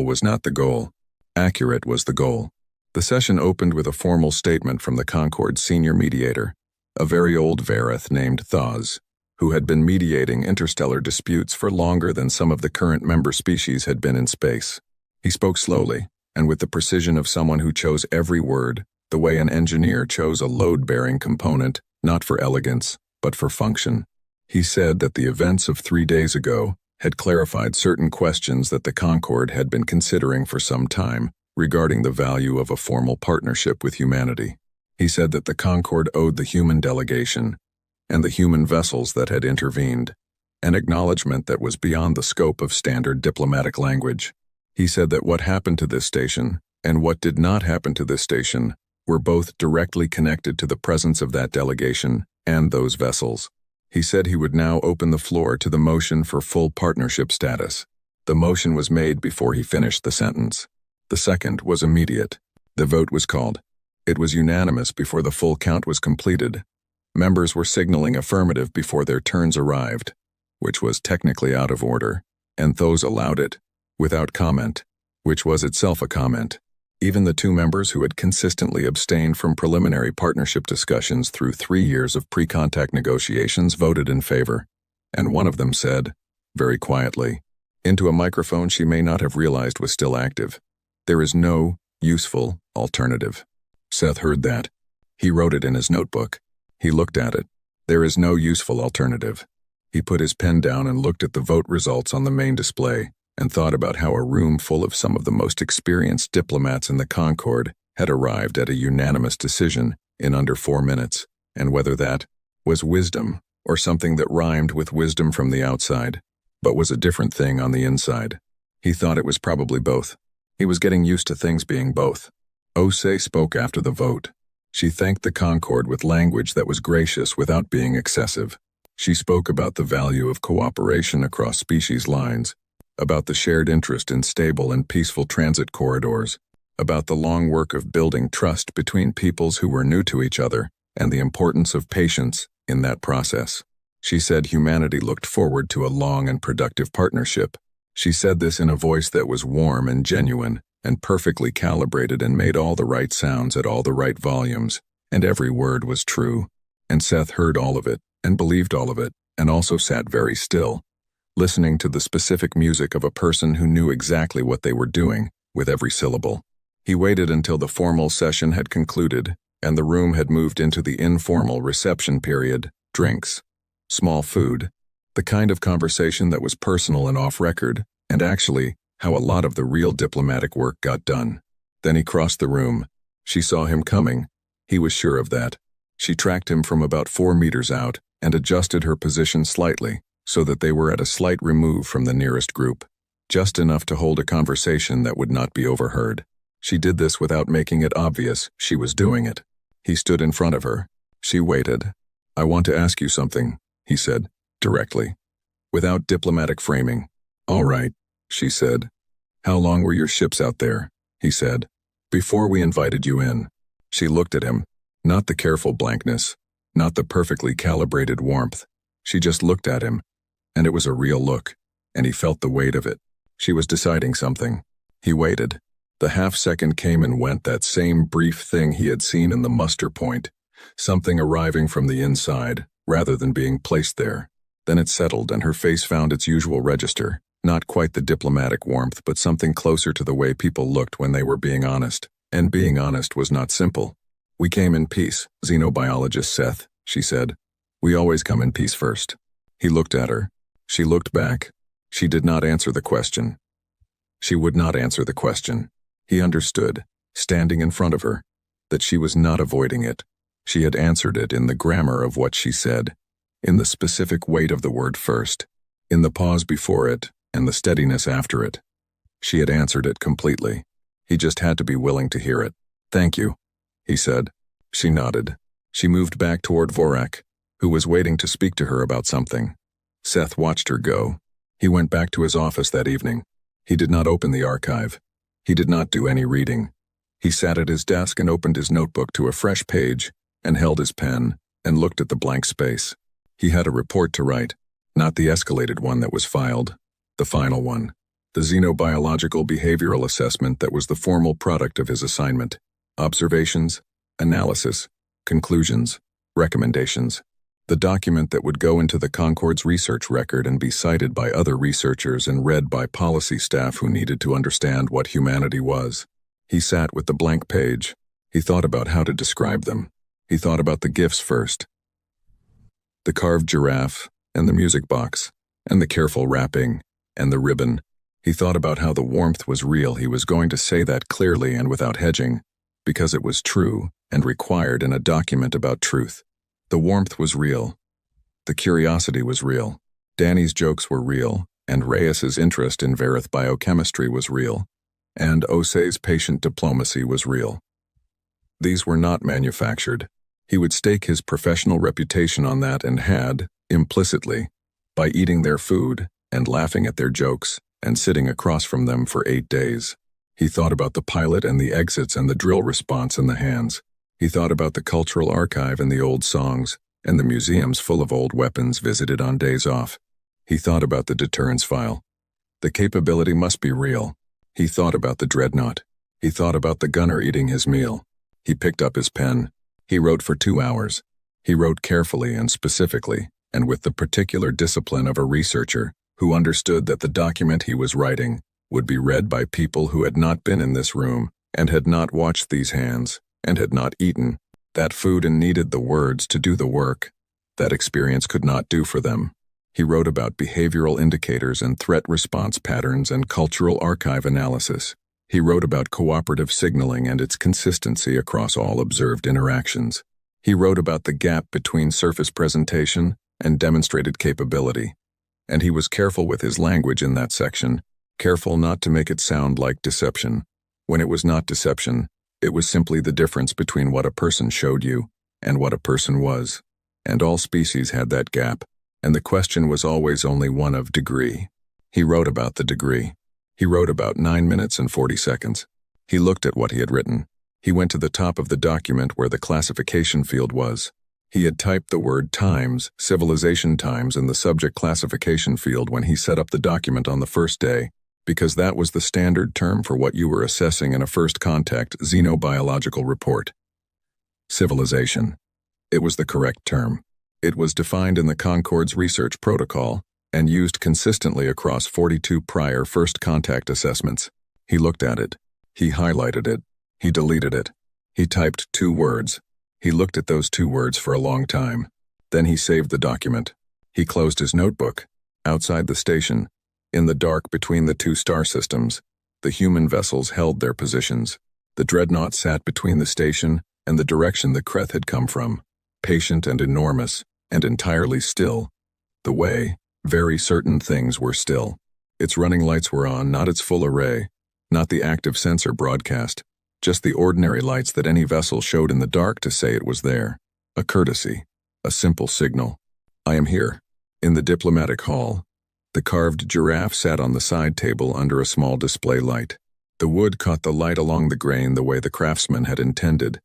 was not the goal. Accurate was the goal. The session opened with a formal statement from the Concord's senior mediator, a very old Verith named Thaz, who had been mediating interstellar disputes for longer than some of the current member species had been in space. He spoke slowly, and with the precision of someone who chose every word, the way an engineer chose a load-bearing component, not for elegance, but for function. He said that the events of 3 days ago had clarified certain questions that the Concord had been considering for some time regarding the value of a formal partnership with humanity. He said that the Concord owed the human delegation and the human vessels that had intervened an acknowledgement that was beyond the scope of standard diplomatic language. He said that what happened to this station and what did not happen to this station were both directly connected to the presence of that delegation and those vessels. He said he would now open the floor to the motion for full partnership status. The motion was made before he finished the sentence. The second was immediate. The vote was called. It was unanimous before the full count was completed. Members were signaling affirmative before their turns arrived, which was technically out of order, and those allowed it, without comment, which was itself a comment. Even the 2 members who had consistently abstained from preliminary partnership discussions through 3 years of pre-contact negotiations voted in favor, and one of them said, very quietly, into a microphone she may not have realized was still active, "There is no useful alternative." Seth heard that. He wrote it in his notebook. He looked at it. There is no useful alternative. He put his pen down and looked at the vote results on the main display, and thought about how a room full of some of the most experienced diplomats in the Concord had arrived at a unanimous decision in under 4 minutes, and whether that was wisdom or something that rhymed with wisdom from the outside, but was a different thing on the inside. He thought it was probably both. He was getting used to things being both. Osei spoke after the vote. She thanked the Concord with language that was gracious without being excessive. She spoke about the value of cooperation across species lines, about the shared interest in stable and peaceful transit corridors, about the long work of building trust between peoples who were new to each other, and the importance of patience in that process. She said humanity looked forward to a long and productive partnership. She said this in a voice that was warm and genuine, and perfectly calibrated and made all the right sounds at all the right volumes, and every word was true. And Seth heard all of it, and believed all of it, and also sat very still, listening to the specific music of a person who knew exactly what they were doing, with every syllable. He waited until the formal session had concluded, and the room had moved into the informal reception period, drinks, small food, the kind of conversation that was personal and off-record, and actually, how a lot of the real diplomatic work got done. Then he crossed the room. She saw him coming. He was sure of that. She tracked him from about 4 meters out, and adjusted her position slightly, so that they were at a slight remove from the nearest group, just enough to hold a conversation that would not be overheard. She did this without making it obvious she was doing it. He stood in front of her. She waited. "I want to ask you something," he said, directly, without diplomatic framing. "All right," she said. "How long were your ships out there?" he said. "Before we invited you in." She looked at him, not the careful blankness, not the perfectly calibrated warmth. She just looked at him, and it was a real look, and he felt the weight of it. She was deciding something. He waited. The half-second came and went, that same brief thing he had seen in the muster point, something arriving from the inside, rather than being placed there. Then it settled, and her face found its usual register, not quite the diplomatic warmth, but something closer to the way people looked when they were being honest. And being honest was not simple. "We came in peace, xenobiologist Seth," she said. "We always come in peace first." He looked at her. She looked back. She did not answer the question. She would not answer the question. He understood, standing in front of her, that she was not avoiding it. She had answered it in the grammar of what she said, in the specific weight of the word first, in the pause before it, and the steadiness after it. She had answered it completely. He just had to be willing to hear it. "Thank you," he said. She nodded. She moved back toward Vorak, who was waiting to speak to her about something. Seth watched her go. He went back to his office that evening. He did not open the archive. He did not do any reading. He sat at his desk and opened his notebook to a fresh page, and held his pen, and looked at the blank space. He had a report to write, not the escalated one that was filed, the final one, the xenobiological behavioral assessment that was the formal product of his assignment. Observations, analysis, conclusions, recommendations. The document that would go into the Concord's research record and be cited by other researchers and read by policy staff who needed to understand what humanity was. He sat with the blank page. He thought about how to describe them. He thought about the gifts first. The carved giraffe, and the music box, and the careful wrapping, and the ribbon. He thought about how the warmth was real. He was going to say that clearly and without hedging, because it was true and required in a document about truth. The warmth was real. The curiosity was real. Danny's jokes were real, and Reyes's interest in Verith biochemistry was real, and Osei's patient diplomacy was real. These were not manufactured. He would stake his professional reputation on that, and had, implicitly, by eating their food and laughing at their jokes and sitting across from them for 8 days. He thought about the pilot and the exits and the drill response in the hands. He thought about the cultural archive and the old songs, and the museums full of old weapons visited on days off. He thought about the deterrence file. The capability must be real. He thought about the Dreadnought. He thought about the gunner eating his meal. He picked up his pen. He wrote for 2 hours. He wrote carefully and specifically, and with the particular discipline of a researcher who understood that the document he was writing would be read by people who had not been in this room, and had not watched these hands, and had not eaten that food and needed the words to do the work that experience could not do for them. He wrote about behavioral indicators and threat response patterns and cultural archive analysis. He wrote about cooperative signaling and its consistency across all observed interactions. He wrote about the gap between surface presentation and demonstrated capability. And he was careful with his language in that section, careful not to make it sound like deception. When it was not deception, it was simply the difference between what a person showed you and what a person was. And all species had that gap, and the question was always only one of degree. He wrote about the degree. He wrote about 9 minutes and 40 seconds. He looked at what he had written. He went to the top of the document where the classification field was. He had typed the word times, civilization times, in the subject classification field when he set up the document on the first day, because that was the standard term for what you were assessing in a first contact xenobiological report. Civilization. It was the correct term. It was defined in the Concord's research protocol and used consistently across 42 prior first contact assessments. He looked at it. He highlighted it. He deleted it. He typed 2 words. He looked at those 2 words for a long time. Then he saved the document. He closed his notebook. Outside the station, in the dark between the 2 star systems, the human vessels held their positions. The Dreadnought sat between the station and the direction the Kreth had come from, patient and enormous, and entirely still. The way, very certain things were still. Its running lights were on, not its full array, not the active sensor broadcast, just the ordinary lights that any vessel showed in the dark to say it was there. A courtesy, a simple signal. I am here. In the diplomatic hall, the carved giraffe sat on the side table under a small display light. The wood caught the light along the grain the way the craftsman had intended,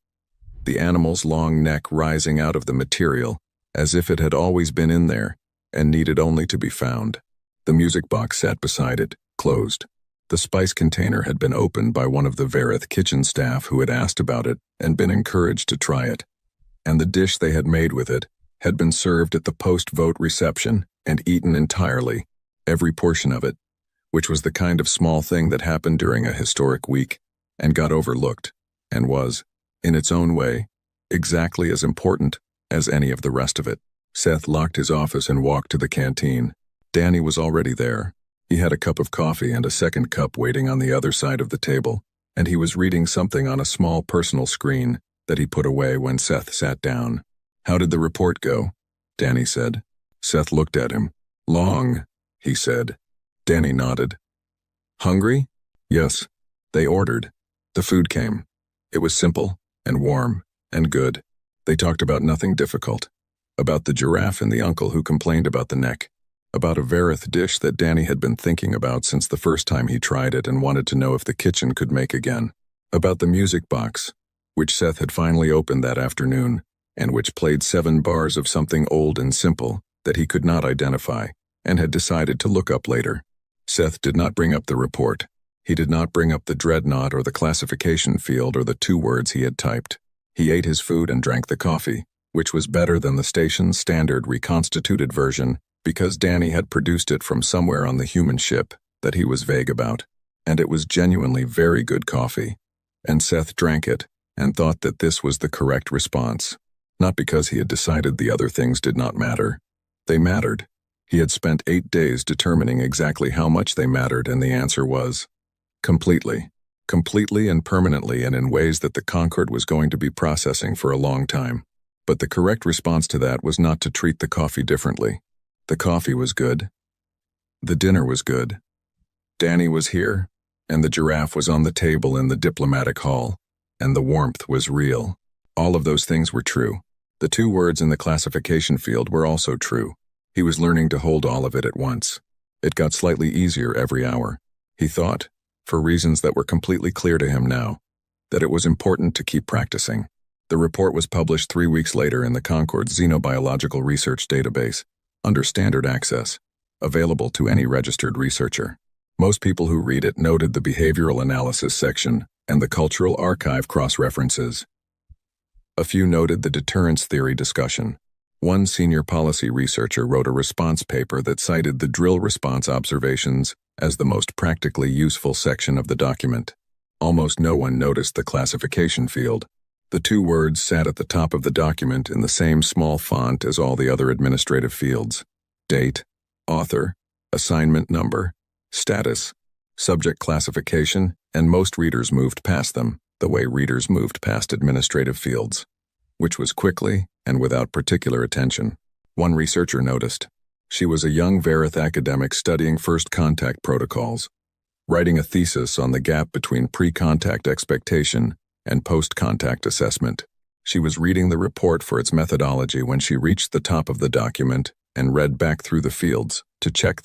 the animal's long neck rising out of the material, as if it had always been in there, and needed only to be found. The music box sat beside it, closed. The spice container had been opened by one of the Verith kitchen staff who had asked about it and been encouraged to try it. And the dish they had made with it had been served at the post-vote reception and eaten entirely, every portion of it, which was the kind of small thing that happened during a historic week and got overlooked, and was, in its own way, exactly as important as any of the rest of it. Seth locked his office and walked to the canteen. Danny was already there. He had a cup of coffee and a second cup waiting on the other side of the table, and he was reading something on a small personal screen that he put away when Seth sat down. How did the report go? Danny said. Seth looked at him. Long, he said. Danny nodded. Hungry? Yes. They ordered. The food came. It was simple and warm and good. They talked about nothing difficult. About the giraffe and the uncle who complained about the neck. About a Verith dish that Danny had been thinking about since the first time he tried it and wanted to know if the kitchen could make again. About the music box, which Seth had finally opened that afternoon, and which played 7 bars of something old and simple that he could not identify, and had decided to look up later. Seth did not bring up the report. He did not bring up the Dreadnought or the classification field or the 2 words he had typed. He ate his food and drank the coffee, which was better than the station's standard reconstituted version, because Danny had produced it from somewhere on the human ship that he was vague about, and it was genuinely very good coffee. And Seth drank it and thought that this was the correct response, not because he had decided the other things did not matter. They mattered. He had spent 8 days determining exactly how much they mattered, and the answer was completely. Completely and permanently, and in ways that the Concorde was going to be processing for a long time. But the correct response to that was not to treat the coffee differently. The coffee was good. The dinner was good. Danny was here, and the giraffe was on the table in the diplomatic hall, and the warmth was real. All of those things were true. The 2 words in the classification field were also true. He was learning to hold all of it at once. It got slightly easier every hour. He thought, for reasons that were completely clear to him now, that it was important to keep practicing. The report was published 3 weeks later in the Concorde Xenobiological Research Database, under standard access, available to any registered researcher. Most people who read it noted the behavioral analysis section and the cultural archive cross-references. A few noted the deterrence theory discussion. One senior policy researcher wrote a response paper that cited the drill response observations as the most practically useful section of the document. Almost no one noticed the classification field. The 2 words sat at the top of the document in the same small font as all the other administrative fields. Date, author, assignment number, status, subject classification, and most readers moved past them, the way readers moved past administrative fields, which was quickly and without particular attention. One researcher noticed. She was a young Verith academic studying first contact protocols, writing a thesis on the gap between pre-contact expectation and post-contact assessment. She was reading the report for its methodology when she reached the top of the document and read back through the fields to check